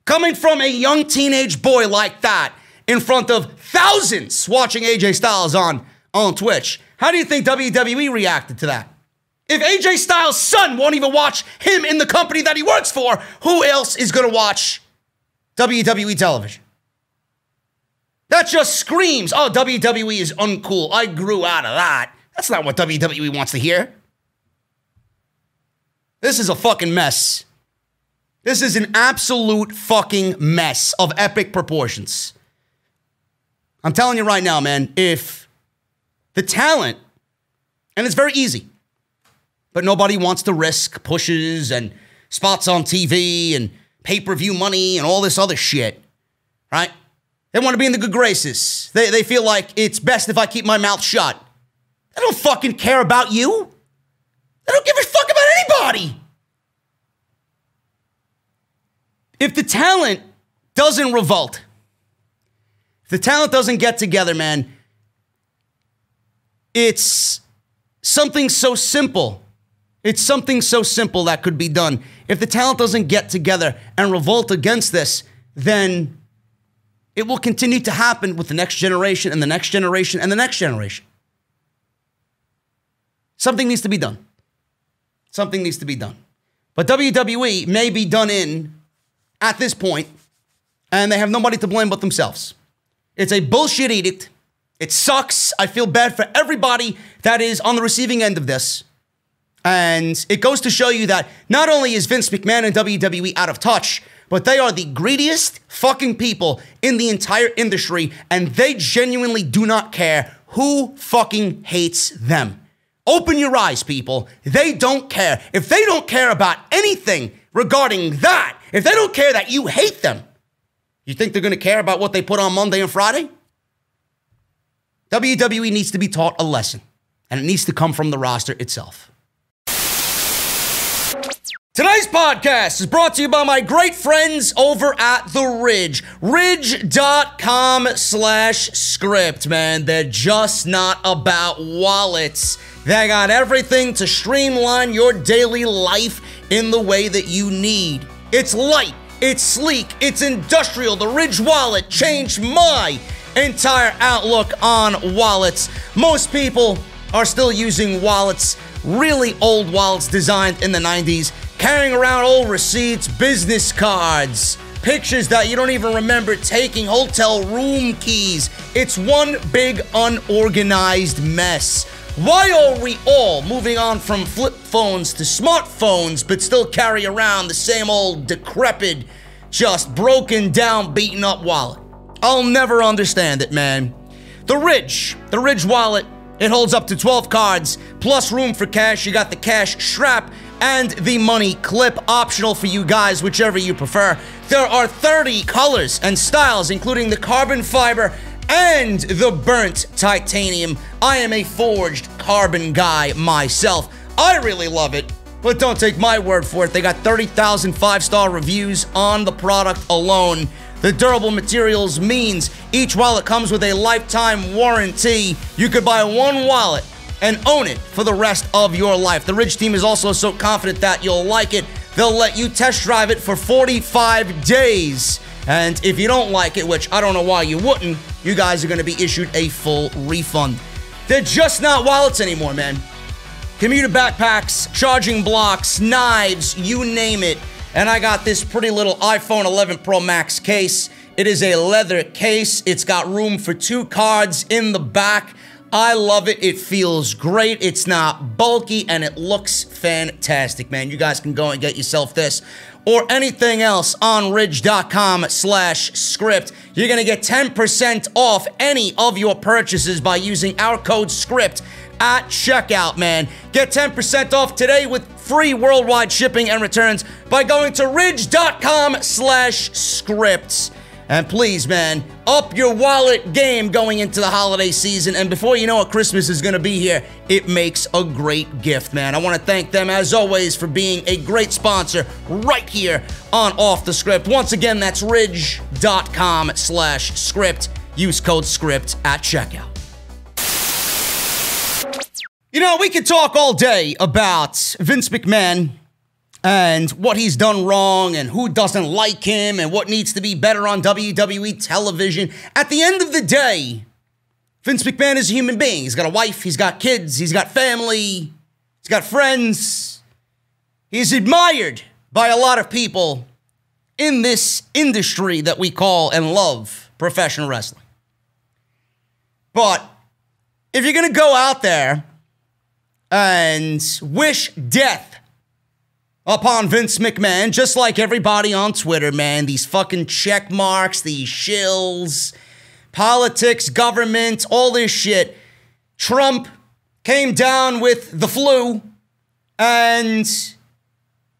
Coming from a young teenage boy like that in front of thousands watching AJ Styles on Twitch, how do you think WWE reacted to that? If AJ Styles' son won't even watch him in the company that he works for, who else is going to watch WWE television? That just screams, oh, WWE is uncool. I grew out of that. That's not what WWE wants to hear. This is a fucking mess. This is an absolute fucking mess of epic proportions. I'm telling you right now, man, if the talent, and it's very easy, but nobody wants to risk pushes and spots on TV and pay-per-view money and all this other shit, right? They want to be in the good graces. They feel like it's best if I keep my mouth shut. They don't fucking care about you. They don't give a fuck about anybody. If the talent doesn't revolt, if the talent doesn't get together, man, it's something so simple. It's something so simple that could be done. If the talent doesn't get together and revolt against this, then it will continue to happen with the next generation and the next generation and the next generation. Something needs to be done. Something needs to be done. But WWE may be done in at this point, and they have nobody to blame but themselves. It's a bullshit edict. It sucks. I feel bad for everybody that is on the receiving end of this. And it goes to show you that not only is Vince McMahon and WWE out of touch, but they are the greediest fucking people in the entire industry, and they genuinely do not care who fucking hates them. Open your eyes, people. They don't care. If they don't care about anything regarding that, if they don't care that you hate them, you think they're going to care about what they put on Monday and Friday? WWE needs to be taught a lesson, and it needs to come from the roster itself. Today's podcast is brought to you by my great friends over at The Ridge. Ridge.com/script, man. They're just not about wallets. They got everything to streamline your daily life in the way that you need. It's light, it's sleek, it's industrial. The Ridge wallet changed my entire outlook on wallets. Most people are still using wallets, really old wallets designed in the 90s, carrying around old receipts, business cards, pictures that you don't even remember taking, hotel room keys. It's one big unorganized mess. Why are we all moving on from flip phones to smartphones but still carry around the same old decrepit, just broken down, beaten up wallet? I'll never understand it, man. The Ridge wallet, it holds up to 12 cards, plus room for cash. You got the cash strap and the money clip, optional for you guys, whichever you prefer. There are 30 colors and styles, including the carbon fiber and the burnt titanium. I am a forged carbon guy myself. I really love it, but don't take my word for it. They got 30,000 five-star reviews on the product alone. The durable materials means each wallet comes with a lifetime warranty. You could buy one wallet and own it for the rest of your life. The Ridge team is also so confident that you'll like it, they'll let you test drive it for 45 days. And if you don't like it, which I don't know why you wouldn't, you guys are going to be issued a full refund. They're just not wallets anymore, man. Commuter backpacks, charging blocks, knives, you name it. And I got this pretty little iPhone 11 Pro Max case. It is a leather case. It's got room for 2 cards in the back. I love it. It feels great. It's not bulky, and it looks fantastic, man. You guys can go and get yourself this or anything else on ridge.com/script. You're going to get 10% off any of your purchases by using our code SCRIPT at checkout, man. Get 10% off today with free worldwide shipping and returns by going to ridge.com/scripts. And please, man, up your wallet game going into the holiday season. And before you know it, Christmas is going to be here. It makes a great gift, man. I want to thank them, as always, for being a great sponsor right here on Off the Script. Once again, that's ridge.com/script. Use code SCRIPT at checkout. You know, we could talk all day about Vince McMahon and what he's done wrong and who doesn't like him and what needs to be better on WWE television. At the end of the day, Vince McMahon is a human being. He's got a wife, he's got kids, he's got family, he's got friends. He's admired by a lot of people in this industry that we call and love professional wrestling. But if you're going to go out there and wish death upon Vince McMahon, just like everybody on Twitter, man, these fucking check marks, these shills, politics, government, all this shit. Trump came down with the flu, and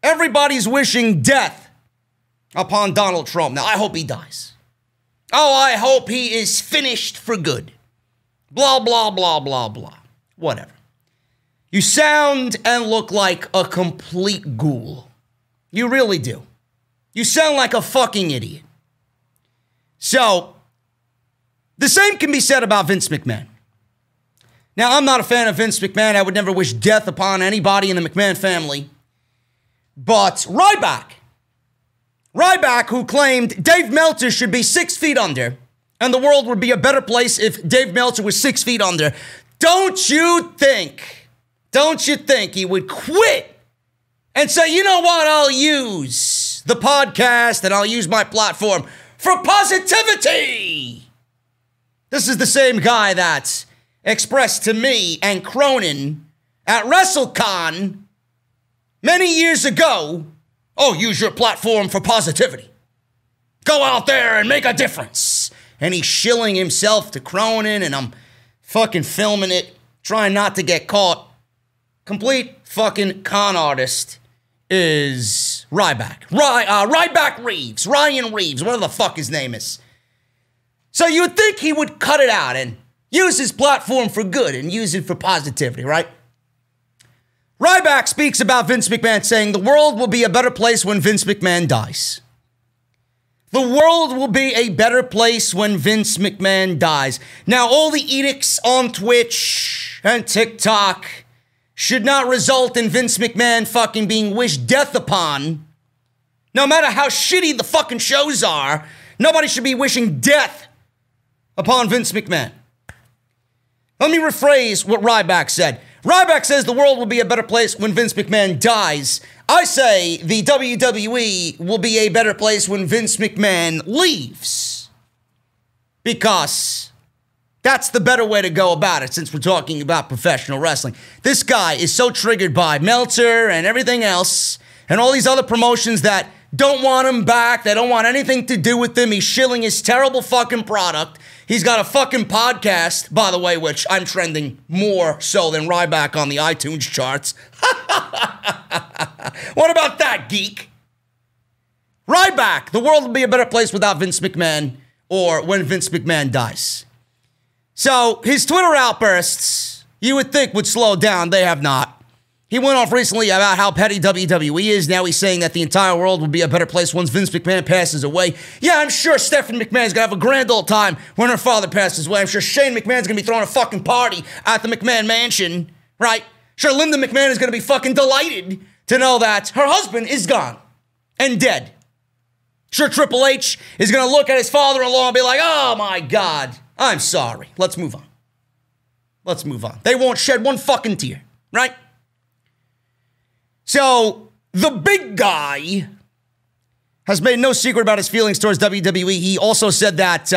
everybody's wishing death upon Donald Trump. Now, I hope he dies. Oh, I hope he is finished for good. Blah, blah, blah, blah, blah. Whatever. You sound and look like a complete ghoul. You really do. You sound like a fucking idiot. So, the same can be said about Vince McMahon. Now, I'm not a fan of Vince McMahon. I would never wish death upon anybody in the McMahon family. But Ryback, who claimed Dave Meltzer should be 6 feet under, and the world would be a better place if Dave Meltzer was 6 feet under, don't you think he would quit and say, you know what, I'll use the podcast and I'll use my platform for positivity? This is the same guy that expressed to me and Cronin at WrestleCon many years ago, oh, use your platform for positivity. Go out there and make a difference. And he's shilling himself to Cronin, and I'm fucking filming it, trying not to get caught. Complete fucking con artist is Ryback. Ryback Reeves, Ryan Reeves, whatever the fuck his name is. So you would think he would cut it out and use his platform for good and use it for positivity, right? Ryback speaks about Vince McMahon saying the world will be a better place when Vince McMahon dies. The world will be a better place when Vince McMahon dies. Now, all the edicts on Twitch and TikTok should not result in Vince McMahon fucking being wished death upon. No matter how shitty the fucking shows are, nobody should be wishing death upon Vince McMahon. Let me rephrase what Ryback said. Ryback says the world will be a better place when Vince McMahon dies. I say the WWE will be a better place when Vince McMahon leaves. Because that's the better way to go about it, since we're talking about professional wrestling. This guy is so triggered by Meltzer and everything else, and all these other promotions that don't want him back. They don't want anything to do with him. He's shilling his terrible fucking product. He's got a fucking podcast, by the way, which I'm trending more so than Ryback on the iTunes charts. What about that, geek? Ryback, the world will be a better place without Vince McMahon or when Vince McMahon dies. So his Twitter outbursts, you would think would slow down. They have not. He went off recently about how petty WWE is. Now he's saying that the entire world will be a better place once Vince McMahon passes away. Yeah, I'm sure Stephanie McMahon's going to have a grand old time when her father passes away. I'm sure Shane McMahon's going to be throwing a fucking party at the McMahon mansion, right? Sure, Linda McMahon is going to be fucking delighted to know that her husband is gone and dead. Sure, Triple H is going to look at his father-in-law and be like, oh my God, I'm sorry. Let's move on. Let's move on. They won't shed one fucking tear, right? So, the big guy has made no secret about his feelings towards WWE. He also said that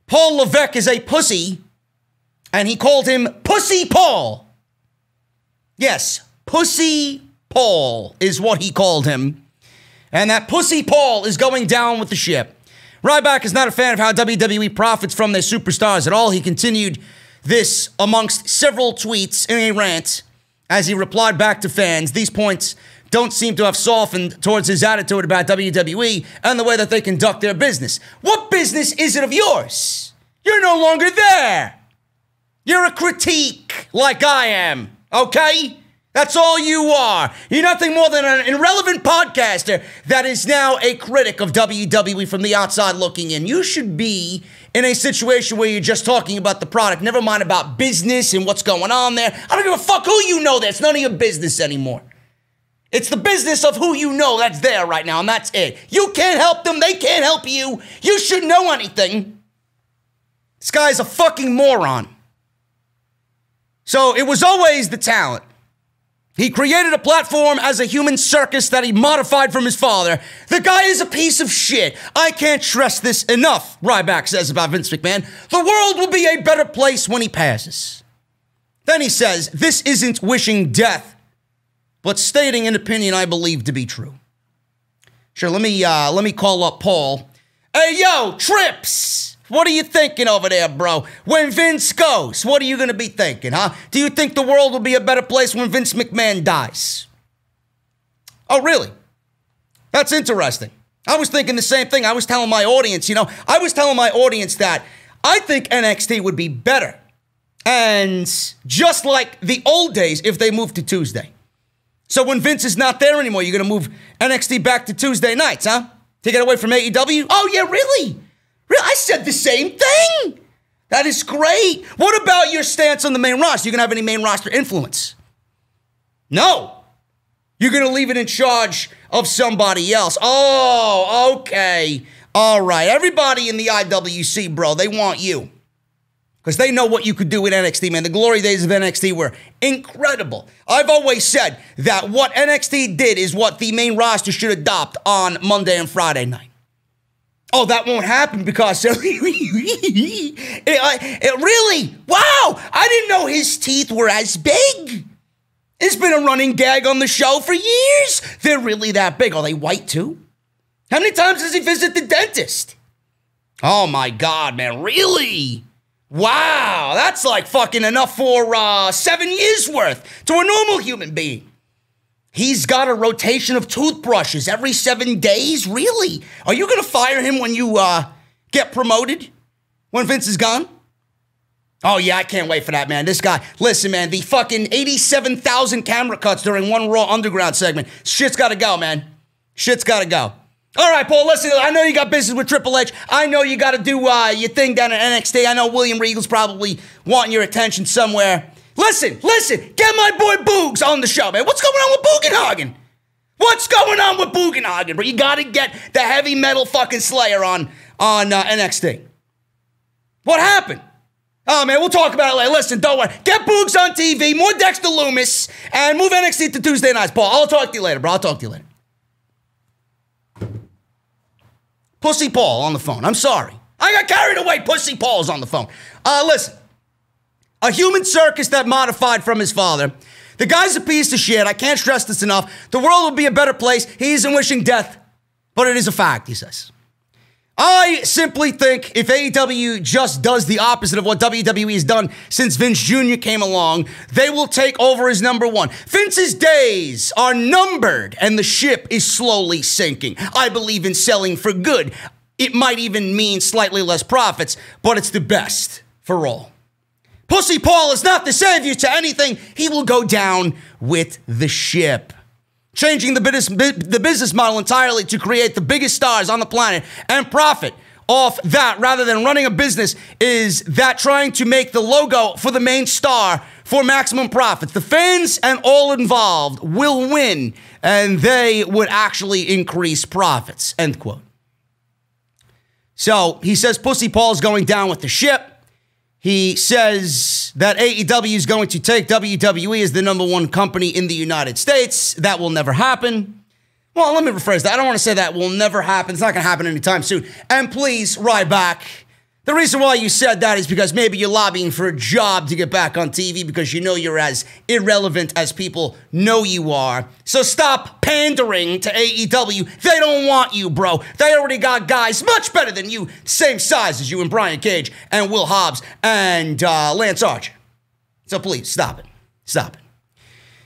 Paul Levesque is a pussy, and he called him Pussy Paul. Yes, Pussy Paul is what he called him. And that Pussy Paul is going down with the ship. Ryback is not a fan of how WWE profits from their superstars at all. He continued this amongst several tweets in a rant as he replied back to fans. These points don't seem to have softened towards his attitude about WWE and the way that they conduct their business. What business is it of yours? You're no longer there. You're a critique like I am, okay? That's all you are. You're nothing more than an irrelevant podcaster that is now a critic of WWE from the outside looking in. You should be in a situation where you're just talking about the product, never mind about business and what's going on there. I don't give a fuck who you know there. It's none of your business anymore. It's the business of who you know that's there right now, and that's it. You can't help them. They can't help you. You shouldn't know anything. This guy's a fucking moron. So it was always the talent. He created a platform as a human circus that he modified from his father. The guy is a piece of shit. I can't stress this enough, Ryback says about Vince McMahon. The world will be a better place when he passes. Then he says, this isn't wishing death, but stating an opinion I believe to be true. Sure, let me call up Paul. Hey, yo, Trips! What are you thinking over there, bro? When Vince goes, what are you going to be thinking, huh? Do you think the world will be a better place when Vince McMahon dies? Oh, really? That's interesting. I was thinking the same thing. I was telling my audience, that I think NXT would be better. And just like the old days, if they moved to Tuesday. So when Vince is not there anymore, you're going to move NXT back to Tuesday nights, huh? Take it away from AEW? Oh, yeah, really? I said the same thing. That is great. What about your stance on the main roster? You going to have any main roster influence? No. You're going to leave it in charge of somebody else. Oh, okay. All right. Everybody in the IWC, bro, they want you. Because they know what you could do with NXT, man. The glory days of NXT were incredible. I've always said that what NXT did is what the main roster should adopt on Monday and Friday night. Oh, that won't happen because it really, wow, I didn't know his teeth were as big. It's been a running gag on the show for years. They're really that big. Are they white too? How many times does he visit the dentist? Oh my God, man, really? Wow, that's like fucking enough for 7 years worth to a normal human being. He's got a rotation of toothbrushes every 7 days? Really? Are you going to fire him when you get promoted? When Vince is gone? Oh, yeah, I can't wait for that, man. This guy, listen, man, the fucking 87,000 camera cuts during one Raw Underground segment. Shit's got to go, man. Shit's got to go. All right, Paul, listen, I know you got business with Triple H. I know you got to do your thing down at NXT. I know William Regal's probably wanting your attention somewhere. Listen, get my boy Boogs on the show, man. What's going on with Bugenhagen? What's going on with Bugenhagen, bro? You got to get the heavy metal fucking Slayer on NXT. What happened? Oh, man, we'll talk about it later. Listen, don't worry. Get Boogs on TV, more Dexter Loomis, and move NXT to Tuesday nights, Paul. I'll talk to you later, bro. I'll talk to you later. Pussy Paul on the phone. I'm sorry. I got carried away. Pussy Paul's on the phone. Listen. A human circus that modified from his father. The guy's a piece of shit. I can't stress this enough. The world will be a better place. He isn't wishing death, but it is a fact, he says. I simply think if AEW just does the opposite of what WWE has done since Vince Jr. came along, they will take over as number one. Vince's days are numbered, and the ship is slowly sinking. I believe in selling for good. It might even mean slightly less profits, but it's the best for all. Pussy Paul is not the savior to anything. He will go down with the ship. Changing the business model entirely to create the biggest stars on the planet and profit off that rather than running a business is that trying to make the logo for the main star for maximum profits. The fans and all involved will win, and they would actually increase profits, end quote. So he says Pussy Paul's going down with the ship. He says that AEW is going to take WWE as the number one company in the United States. That will never happen. Well, let me rephrase that. I don't want to say that will never happen. It's not going to happen anytime soon. And please, Ryback, the reason why you said that is because maybe you're lobbying for a job to get back on TV because you know you're as irrelevant as people know you are. So stop pandering to AEW. They don't want you, bro. They already got guys much better than you, same size as you and Brian Cage and Will Hobbs and Lance Archer. So please, stop it. Stop it.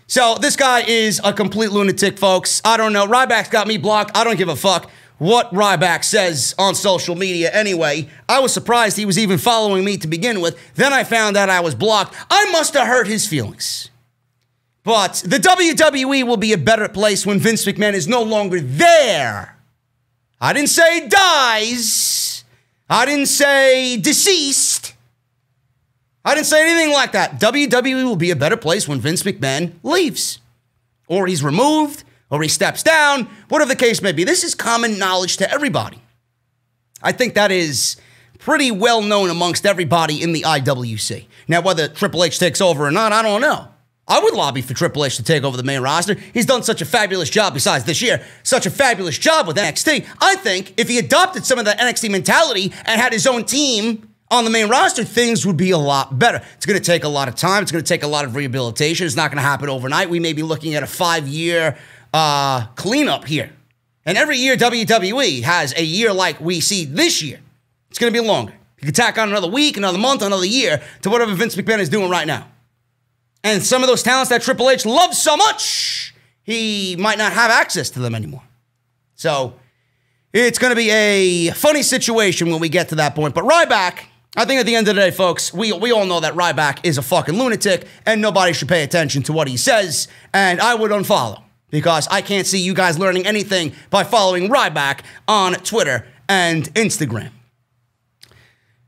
So this guy is a complete lunatic, folks. I don't know. Ryback's got me blocked. I don't give a fuck what Ryback says on social media anyway. I was surprised he was even following me to begin with. Then I found out I was blocked. I must have hurt his feelings. But the WWE will be a better place when Vince McMahon is no longer there. I didn't say dies. I didn't say deceased. I didn't say anything like that. WWE will be a better place when Vince McMahon leaves. Or he's removed, or he steps down, whatever the case may be. This is common knowledge to everybody. I think that is pretty well known amongst everybody in the IWC. Now, whether Triple H takes over or not, I don't know. I would lobby for Triple H to take over the main roster. He's done such a fabulous job, besides this year, such a fabulous job with NXT. I think if he adopted some of that NXT mentality and had his own team on the main roster, things would be a lot better. It's going to take a lot of time. It's going to take a lot of rehabilitation. It's not going to happen overnight. We may be looking at a 5-year cleanup here. And every year WWE has a year like we see this year. It's going to be longer. You can tack on another week, another month, another year to whatever Vince McMahon is doing right now. And some of those talents that Triple H loves so much, he might not have access to them anymore. So it's going to be a funny situation when we get to that point. But Ryback, I think at the end of the day, folks, we all know that Ryback is a fucking lunatic and nobody should pay attention to what he says. And I would unfollow because I can't see you guys learning anything by following Ryback on Twitter and Instagram.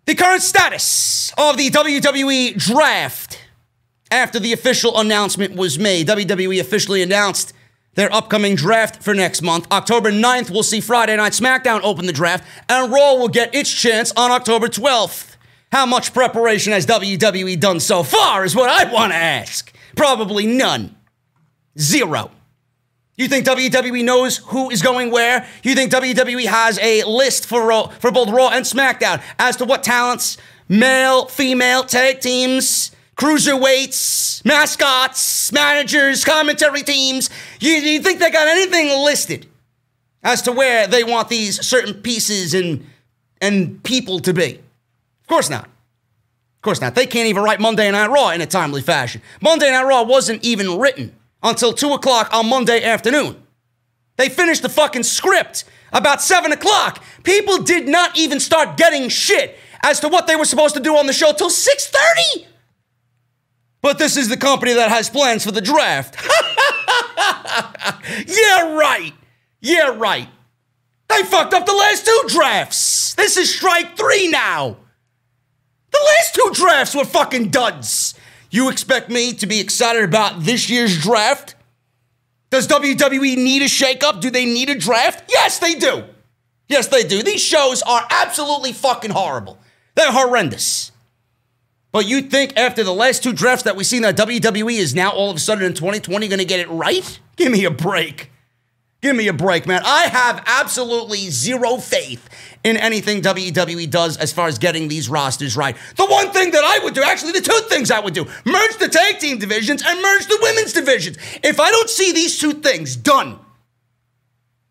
The current status of the WWE Draft. After the official announcement was made, WWE officially announced their upcoming draft for next month. October 9th, we'll see Friday Night SmackDown open the draft, and Raw will get its chance on October 12th. How much preparation has WWE done so far is what I want to ask. Probably none. Zero. You think WWE knows who is going where? You think WWE has a list for both Raw and SmackDown as to what talents, male, female, tag teams, cruiserweights, mascots, managers, commentary teams. You think they got anything listed as to where they want these certain pieces and people to be? Of course not. Of course not. They can't even write Monday Night Raw in a timely fashion. Monday Night Raw wasn't even written until 2 o'clock on Monday afternoon. They finished the fucking script about 7 o'clock. People did not even start getting shit as to what they were supposed to do on the show till 6:30. But this is the company that has plans for the draft. Yeah, right. Yeah, right. They fucked up the last 2 drafts. This is strike 3 now. The last 2 drafts were fucking duds. You expect me to be excited about this year's draft? Does WWE need a shakeup? Do they need a draft? Yes, they do. Yes, they do. These shows are absolutely fucking horrible. They're horrendous. But you think after the last 2 drafts that we've seen that WWE is now all of a sudden in 2020 going to get it right? Give me a break. Give me a break, man. I have absolutely zero faith in anything WWE does as far as getting these rosters right. The one thing that I would do, actually the 2 things I would do, merge the tag team divisions and merge the women's divisions. If I don't see these 2 things done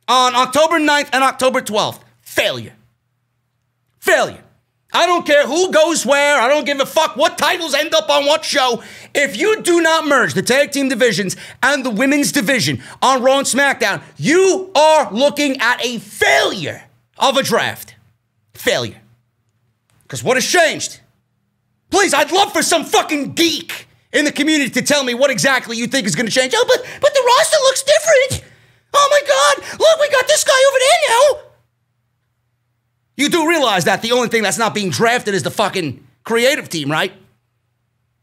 on October 9th and October 12th, failure. Failure. I don't care who goes where. I don't give a fuck what titles end up on what show. If you do not merge the tag team divisions and the women's division on Raw and SmackDown, you are looking at a failure of a draft. Failure. Because what has changed? Please, I'd love for some fucking geek in the community to tell me what exactly you think is going to change. Oh, but the roster looks different. Oh my God, look, we got this guy over there now. You do realize that the only thing that's not being drafted is the fucking creative team, right?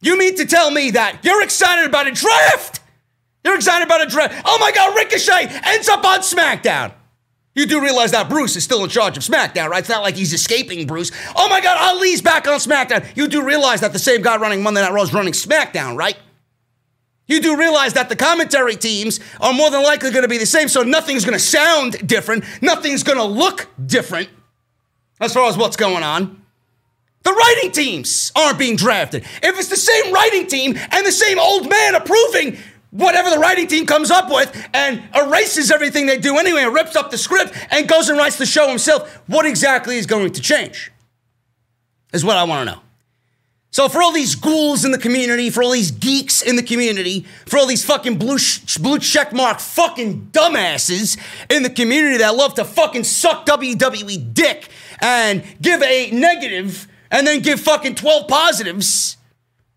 You mean to tell me that you're excited about a draft? You're excited about a draft. Oh my God, Ricochet ends up on SmackDown. You do realize that Bruce is still in charge of SmackDown, right? It's not like he's escaping Bruce. Oh my God, Ali's back on SmackDown. You do realize that the same guy running Monday Night Raw is running SmackDown, right? You do realize that the commentary teams are more than likely going to be the same, so nothing's going to sound different. Nothing's going to look different. As far as what's going on, the writing teams aren't being drafted. If it's the same writing team and the same old man approving whatever the writing team comes up with and erases everything they do anyway and rips up the script and goes and writes the show himself, what exactly is going to change? Is what I want to know. So for all these ghouls in the community, for all these geeks in the community, for all these fucking blue checkmark fucking dumbasses in the community that love to fucking suck WWE dick and give a negative and then give fucking 12 positives.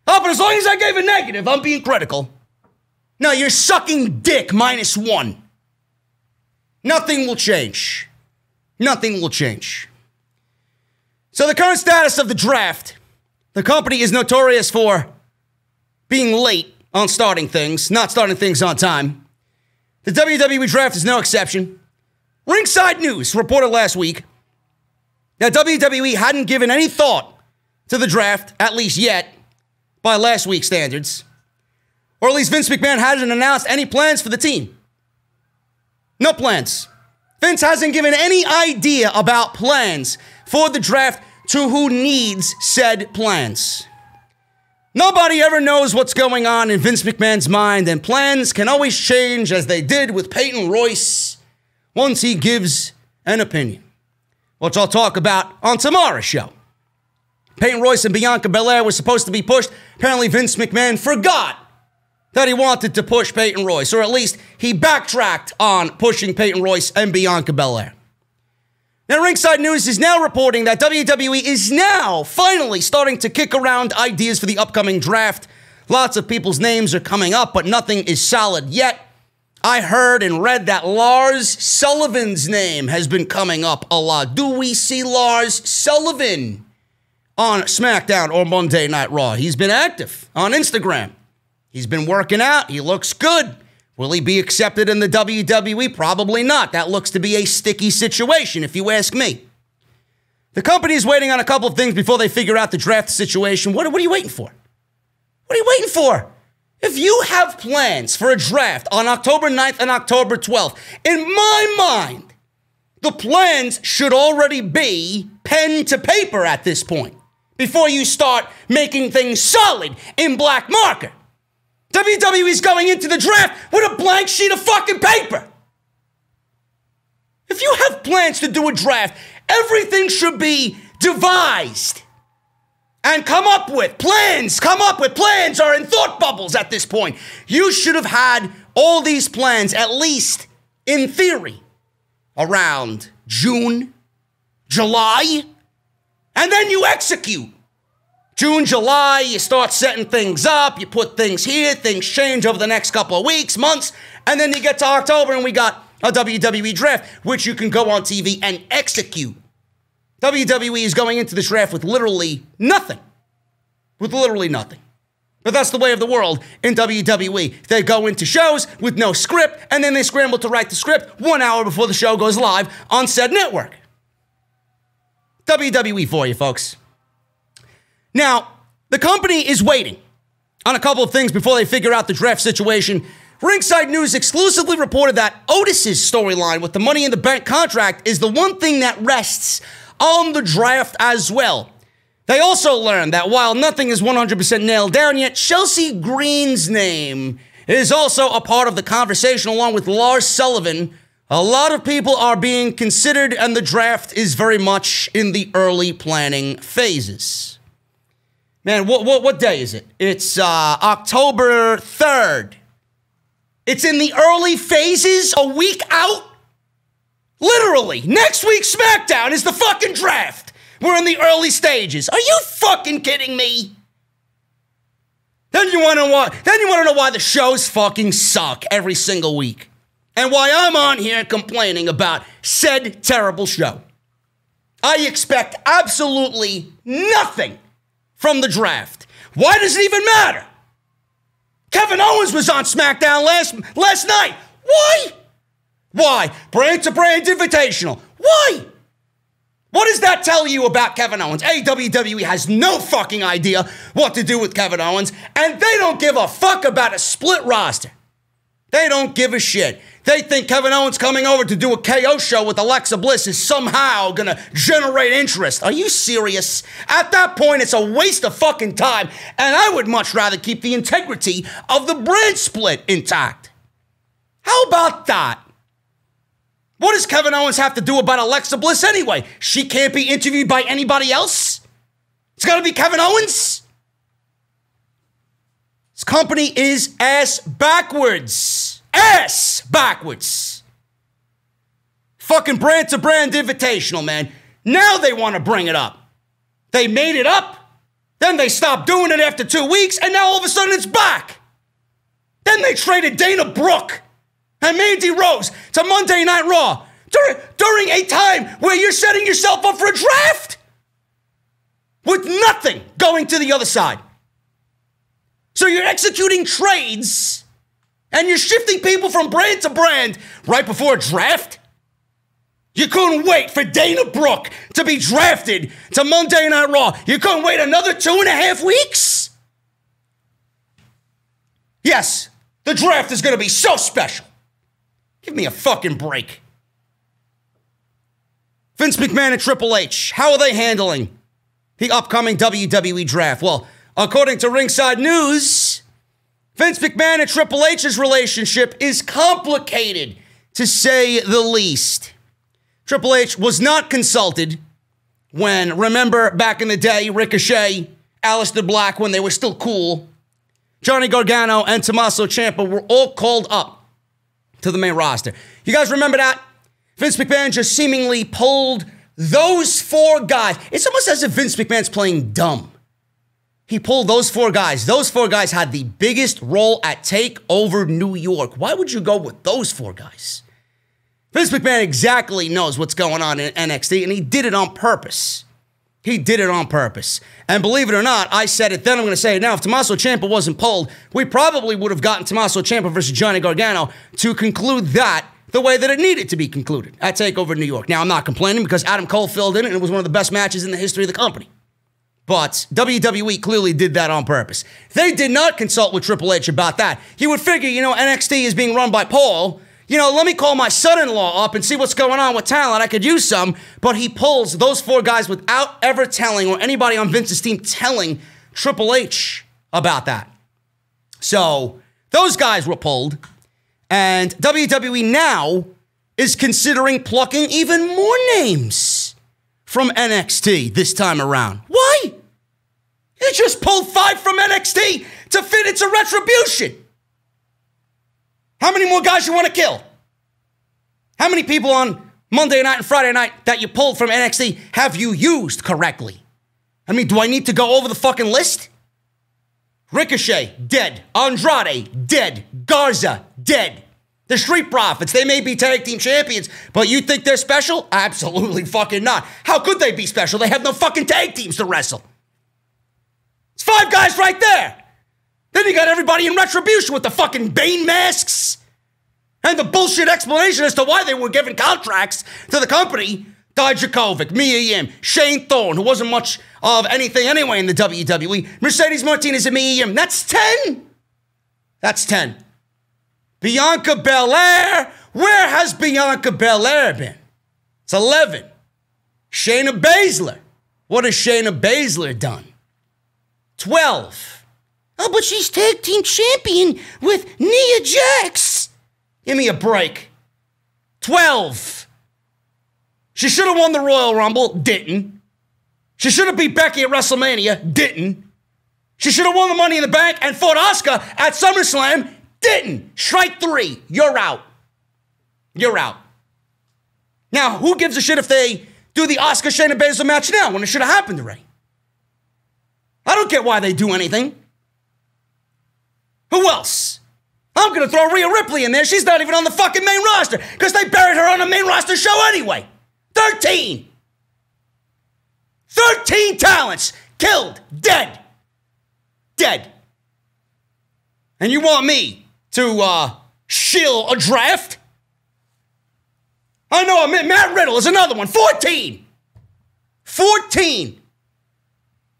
Oh, but as long as I gave a negative, I'm being critical. No, you're sucking dick -1. Nothing will change. Nothing will change. So the current status of the draft. The company is notorious for being late on starting things, not starting things on time. The WWE Draft is no exception. Ringside News reported last week that WWE hadn't given any thought to the draft, at least yet, by last week's standards. Or at least Vince McMahon hasn't announced any plans for the team. No plans. Vince hasn't given any idea about plans for the draft to who needs said plans. Nobody ever knows what's going on in Vince McMahon's mind, and plans can always change, as they did with Peyton Royce once he gives an opinion, which I'll talk about on tomorrow's show. Peyton Royce and Bianca Belair were supposed to be pushed. Apparently Vince McMahon forgot that he wanted to push Peyton Royce, or at least he backtracked on pushing Peyton Royce and Bianca Belair. Now, Ringside News is now reporting that WWE is now finally starting to kick around ideas for the upcoming draft. Lots of people's names are coming up, but nothing is solid yet. I heard and read that Lars Sullivan's name has been coming up a lot. Do we see Lars Sullivan on SmackDown or Monday Night Raw? He's been active on Instagram. He's been working out. He looks good. Will he be accepted in the WWE? Probably not. That looks to be a sticky situation, if you ask me. The company's waiting on a couple of things before they figure out the draft situation. What are you waiting for? What are you waiting for? If you have plans for a draft on October 9th and October 12th, in my mind, the plans should already be pen to paper at this point before you start making things solid in black marker. WWE's going into the draft with a blank sheet of fucking paper. If you have plans to do a draft, everything should be devised and come up with plans are in thought bubbles at this point. You should have had all these plans, at least in theory, around June, July, and then you execute. June, July, you start setting things up, you put things here, things change over the next couple of weeks, months, and then you get to October and we got a WWE Draft, which you can go on TV and execute. WWE is going into this draft with literally nothing. With literally nothing. But that's the way of the world in WWE. They go into shows with no script, and then they scramble to write the script 1 hour before the show goes live on said network. WWE for you, folks. Now, the company is waiting on a couple of things before they figure out the draft situation. Ringside News exclusively reported that Otis's storyline with the Money in the Bank contract is the one thing that rests on the draft as well. They also learned that while nothing is 100% nailed down yet, Chelsea Green's name is also a part of the conversation along with Lars Sullivan. A lot of people are being considered, and the draft is very much in the early planning phases. Man, what day is it? It's October 3rd. It's in the early phases, a week out. Literally, next week's SmackDown is the fucking draft. We're in the early stages. Are you fucking kidding me? Then you want to know why the shows fucking suck every single week. And why I'm on here complaining about said terrible show. I expect absolutely nothing from the draft. Why does it even matter? Kevin Owens was on SmackDown last night. Why? Why? Brand to brand invitational. Why? What does that tell you about Kevin Owens? WWE has no fucking idea what to do with Kevin Owens, and they don't give a fuck about a split roster. They don't give a shit. They think Kevin Owens coming over to do a KO show with Alexa Bliss is somehow gonna generate interest. Are you serious? At that point, it's a waste of fucking time, and I would much rather keep the integrity of the brand split intact. How about that? What does Kevin Owens have to do about Alexa Bliss anyway? She can't be interviewed by anybody else? It's gotta be Kevin Owens? This company is ass backwards. Ass backwards. Fucking brand to brand invitational, man. Now they want to bring it up. They made it up, then they stopped doing it after 2 weeks, and now all of a sudden it's back. Then they traded Dana Brooke and Mandy Rose to Monday Night Raw during a time where you're setting yourself up for a draft with nothing going to the other side. So you're executing trades and you're shifting people from brand to brand right before a draft? You couldn't wait for Dana Brooke to be drafted to Monday Night Raw. You couldn't wait another 2.5 weeks? Yeah, yes, the draft is going to be so special. Give me a fucking break. Vince McMahon and Triple H, how are they handling the upcoming WWE Draft? Well, according to Ringside News, Vince McMahon and Triple H's relationship is complicated, to say the least. Triple H was not consulted when, remember back in the day, Ricochet, Aleister Black, when they were still cool, Johnny Gargano and Tommaso Ciampa were all called up to the main roster. You guys remember that? Vince McMahon just seemingly pulled those 4 guys. It's almost as if Vince McMahon's playing dumb. He pulled those 4 guys. Those 4 guys had the biggest role at TakeOver New York. Why would you go with those 4 guys? Vince McMahon exactly knows what's going on in NXT, and he did it on purpose. He did it on purpose. And believe it or not, I said it then, I'm going to say it now. If Tommaso Ciampa wasn't pulled, we probably would have gotten Tommaso Ciampa versus Johnny Gargano to conclude that the way that it needed to be concluded at TakeOver New York. Now, I'm not complaining because Adam Cole filled in and it was one of the best matches in the history of the company. But WWE clearly did that on purpose. They did not consult with Triple H about that. You would figure, NXT is being run by Paul. Let me call my son-in-law up and see what's going on with talent. I could use some. But he pulls those 4 guys without ever telling, or anybody on Vince's team telling Triple H about that. So those guys were pulled. And WWE now is considering plucking even more names from NXT this time around. Why? You just pulled 5 from NXT to fit into Retribution. How many more guys you want to kill? How many people on Monday night and Friday night that you pulled from NXT have you used correctly? I mean, do I need to go over the fucking list? Ricochet, dead. Andrade, dead. Garza, dead. The Street Profits, they may be tag team champions, but you think they're special? Absolutely fucking not. How could they be special? They have no fucking tag teams to wrestle. It's 5 guys right there. Then you got everybody in Retribution with the fucking Bane masks and the bullshit explanation as to why they were given contracts to the company. Dijakovic, Mia Yim, Shane Thorne, who wasn't much of anything anyway in the WWE. Mercedes Martinez and Mia Yim. That's 10. That's 10. Bianca Belair. Where has Bianca Belair been? It's 11. Shayna Baszler. What has Shayna Baszler done? 12. Oh, but she's tag team champion with Nia Jax. Give me a break. 12. She should have won the Royal Rumble. Didn't. She should have beat Becky at WrestleMania. Didn't. She should have won the Money in the Bank and fought Asuka at SummerSlam. Didn't. Strike 3. You're out. You're out. Now, who gives a shit if they do the Asuka Shayna Baszler match now when it should have happened already? I don't get why they do anything. Who else? I'm going to throw Rhea Ripley in there. She's not even on the fucking main roster because they buried her on the main roster show anyway. 13. 13 talents killed, dead. Dead. And you want me to shill a draft? I know, Matt Riddle is another one. 14. 14.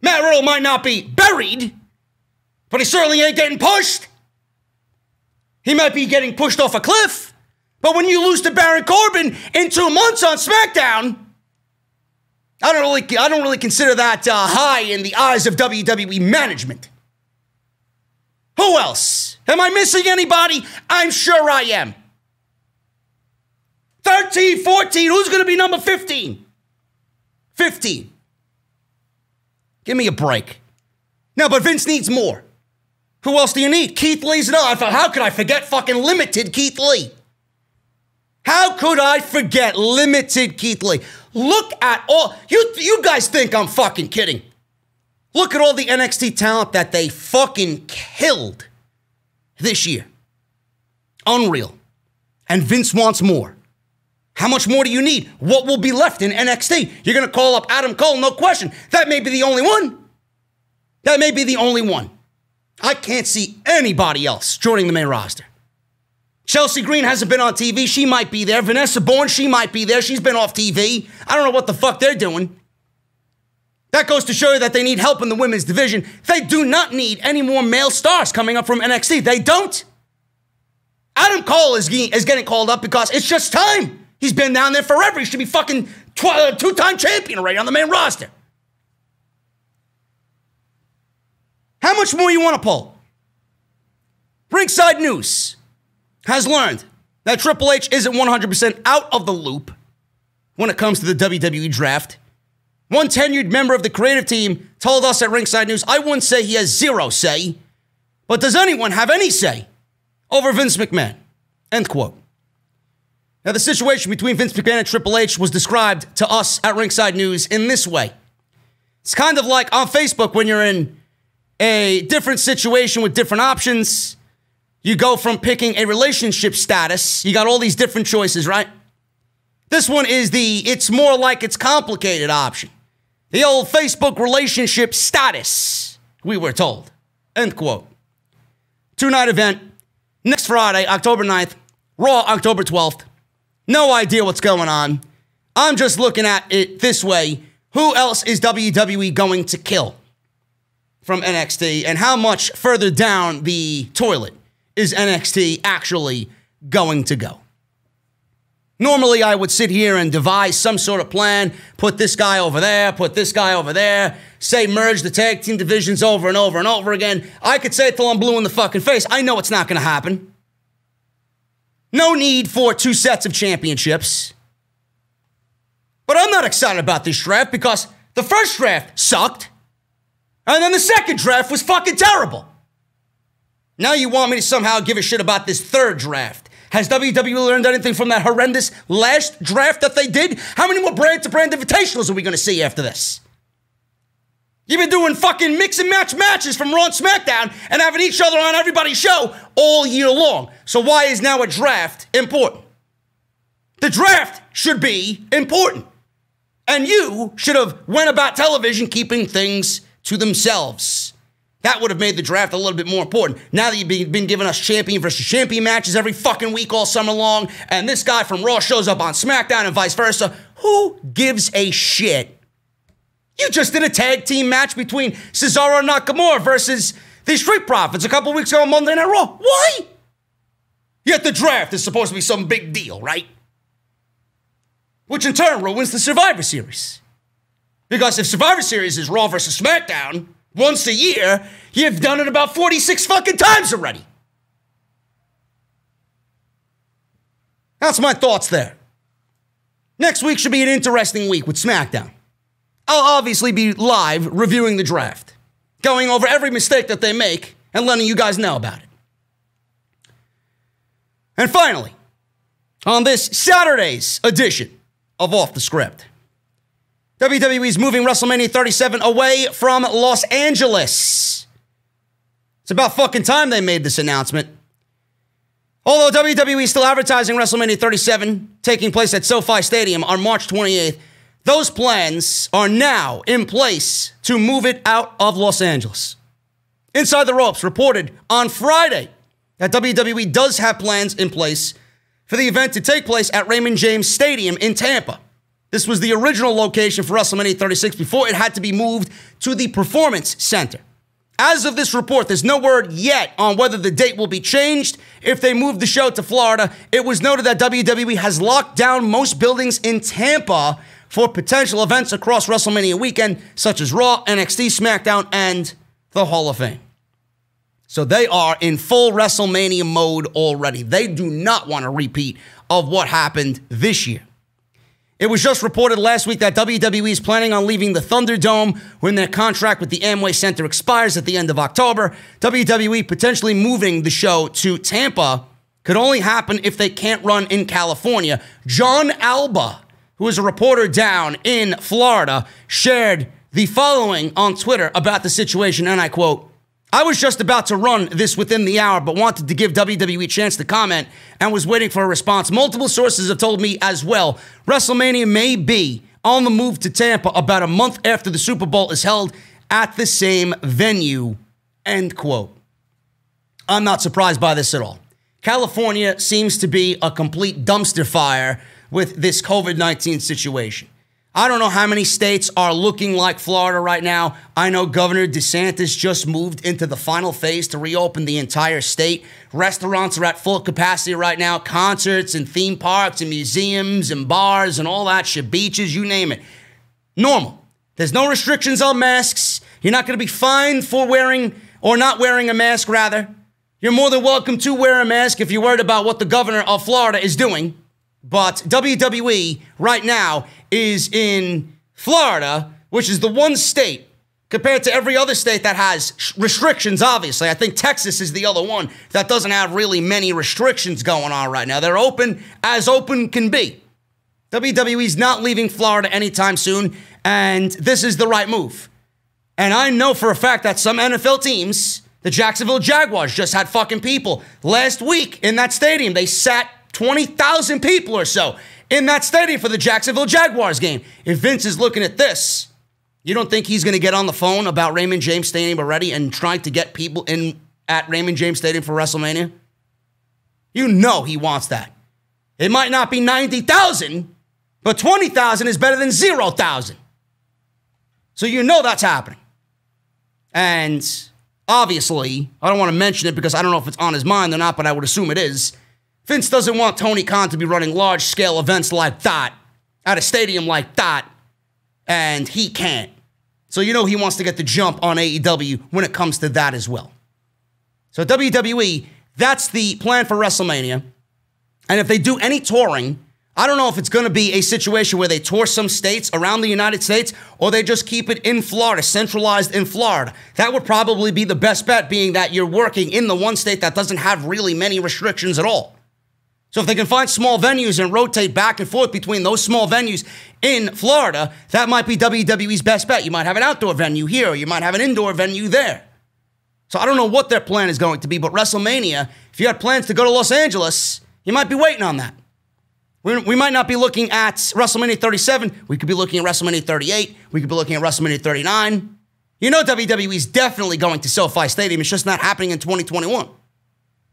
Matt Riddle might not be buried, but he certainly ain't getting pushed. He might be getting pushed off a cliff. But when you lose to Baron Corbin in 2 months on SmackDown, I don't really consider that high in the eyes of WWE management. Who else? Am I missing anybody? I'm sure I am. 13, 14, who's going to be number 15? 15. Give me a break. No, but Vince needs more. Who else do you need? Keith Lee's another. How could I forget fucking limited Keith Lee? How could I forget limited Keith Lee? Look at all, you guys think I'm fucking kidding. Look at all the NXT talent that they fucking killed this year. Unreal. And Vince wants more. How much more do you need? What will be left in NXT? You're going to call up Adam Cole, no question. That may be the only one. That may be the only one. I can't see anybody else joining the main roster. Chelsea Green hasn't been on TV. She might be there. Vanessa Bourne, she might be there. She's been off TV. I don't know what the fuck they're doing. That goes to show you that they need help in the women's division. They do not need any more male stars coming up from NXT. They don't. Adam Cole is getting called up because it's just time. He's been down there forever. He should be fucking two-time champion already on the main roster. How much more you want to pull? Ringside News has learned that Triple H isn't 100% out of the loop when it comes to the WWE Draft. One tenured member of the creative team told us at Ringside News, I wouldn't say he has zero say, but does anyone have any say over Vince McMahon? End quote. Now, the situation between Vince McMahon and Triple H was described to us at Ringside News in this way. It's kind of like on Facebook when you're in a different situation with different options. You go from picking a relationship status. You got all these different choices, right? This one is it's more like it's complicated option. The old Facebook relationship status, we were told. End quote. 2-night event. Next Friday, October 9th. Raw, October 12th. No idea what's going on. I'm just looking at it this way. Who else is WWE going to kill from NXT? And how much further down the toilet is NXT actually going to go? Normally, I would sit here and devise some sort of plan, put this guy over there, put this guy over there, say merge the tag team divisions over and over and over again. I could say it till I'm blue in the fucking face. I know it's not going to happen. No need for 2 sets of championships. But I'm not excited about this draft because the first draft sucked, and then the second draft was fucking terrible. Now you want me to somehow give a shit about this third draft. Has WWE learned anything from that horrendous last draft that they did? How many more brand-to-brand invitationals are we going to see after this? You've been doing fucking mix and match matches from Raw and SmackDown and having each other on everybody's show all year long. So why is now a draft important? The draft should be important. And you should have went about television keeping things to themselves. That would have made the draft a little bit more important. Now that you've been giving us champion versus champion matches every fucking week all summer long, and this guy from Raw shows up on SmackDown and vice versa, who gives a shit? You just did a tag team match between Cesaro and Nakamura versus the Street Profits a couple weeks ago on Monday Night Raw. Why? Yet the draft is supposed to be some big deal, right? Which in turn ruins the Survivor Series. Because if Survivor Series is Raw versus SmackDown once a year, you've done it about 46 fucking times already. That's my thoughts there. Next week should be an interesting week with SmackDown. I'll obviously be live reviewing the draft, going over every mistake that they make and letting you guys know about it. And finally, on this Saturday's edition of Off the Script, WWE's moving WrestleMania 37 away from Los Angeles. It's about fucking time they made this announcement. Although WWE is still advertising WrestleMania 37 taking place at SoFi Stadium on March 28th, those plans are now in place to move it out of Los Angeles. Inside the Ropes reported on Friday that WWE does have plans in place for the event to take place at Raymond James Stadium in Tampa. This was the original location for WrestleMania 36 before it had to be moved to the Performance Center. As of this report, there's no word yet on whether the date will be changed if they move the show to Florida. It was noted that WWE has locked down most buildings in Tampa for potential events across WrestleMania weekend, such as Raw, NXT, SmackDown, and the Hall of Fame. So they are in full WrestleMania mode already. They do not want a repeat of what happened this year. It was just reported last week that WWE is planning on leaving the Thunderdome when their contract with the Amway Center expires at the end of October. WWE potentially moving the show to Tampa could only happen if they can't run in California. John Alba, who is a reporter down in Florida, shared the following on Twitter about the situation, and I quote, "I was just about to run this within the hour, but wanted to give WWE a chance to comment and was waiting for a response. Multiple sources have told me as well, WrestleMania may be on the move to Tampa about a month after the Super Bowl is held at the same venue," end quote. I'm not surprised by this at all. California seems to be a complete dumpster fire with this COVID-19 situation. I don't know how many states are looking like Florida right now. I know Governor DeSantis just moved into the final phase to reopen the entire state. Restaurants are at full capacity right now. Concerts and theme parks and museums and bars and all that shit. Beaches, you name it. Normal. There's no restrictions on masks. You're not going to be fined for wearing or not wearing a mask, rather. You're more than welcome to wear a mask if you're worried about what the governor of Florida is doing. But WWE right now is in Florida, which is the one state compared to every other state that has restrictions, obviously. I think Texas is the other one that doesn't have really many restrictions going on right now. They're open as open can be. WWE's not leaving Florida anytime soon, and this is the right move. And I know for a fact that some NFL teams, the Jacksonville Jaguars, just had fucking people last week in that stadium. They sat 20,000 people or so in that stadium for the Jacksonville Jaguars game. If Vince is looking at this, you don't think he's going to get on the phone about Raymond James Stadium already and trying to get people in at Raymond James Stadium for WrestleMania? You know he wants that. It might not be 90,000, but 20,000 is better than 0,000. So you know that's happening. And obviously, I don't want to mention it because I don't know if it's on his mind or not, but I would assume it is. Vince doesn't want Tony Khan to be running large-scale events like that at a stadium like that, and he can't. So you know he wants to get the jump on AEW when it comes to that as well. So WWE, that's the plan for WrestleMania. And if they do any touring, I don't know if it's going to be a situation where they tour some states around the United States or they just keep it in Florida, centralized in Florida. That would probably be the best bet, being that you're working in the one state that doesn't have really many restrictions at all. So if they can find small venues and rotate back and forth between those small venues in Florida, that might be WWE's best bet. You might have an outdoor venue here, or you might have an indoor venue there. So I don't know what their plan is going to be, but WrestleMania, if you had plans to go to Los Angeles, you might be waiting on that. We might not be looking at WrestleMania 37. We could be looking at WrestleMania 38. We could be looking at WrestleMania 39. You know WWE's definitely going to SoFi Stadium. It's just not happening in 2021.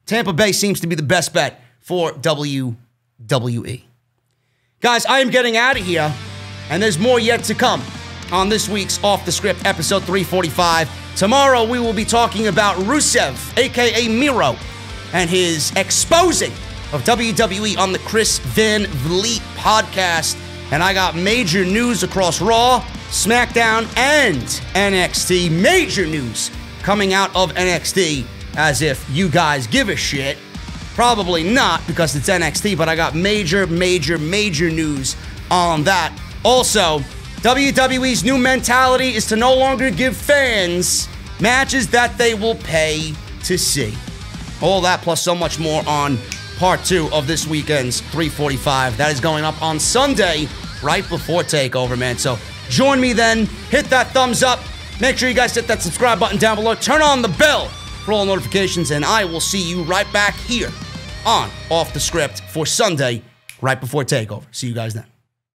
Tampa Bay seems to be the best bet for WWE. Guys, I am getting out of here, and there's more yet to come on this week's Off the Script, episode 345. Tomorrow, we will be talking about Rusev, a.k.a. Miro, and his exposing of WWE on the Chris Van Vliet podcast. And I got major news across Raw, SmackDown, and NXT. Major news coming out of NXT, as if you guys give a shit. Probably not, because it's NXT, but I got major news on that. Also, WWE's new mentality is to no longer give fans matches that they will pay to see. All that plus so much more on part 2 of this weekend's 345. That is going up on Sunday, right before TakeOver, man. So join me then. Hit that thumbs up. Make sure you guys hit that subscribe button down below. Turn on the bell for all notifications, and I will see you right back here on Off the Script for Sunday, right before TakeOver. See you guys then.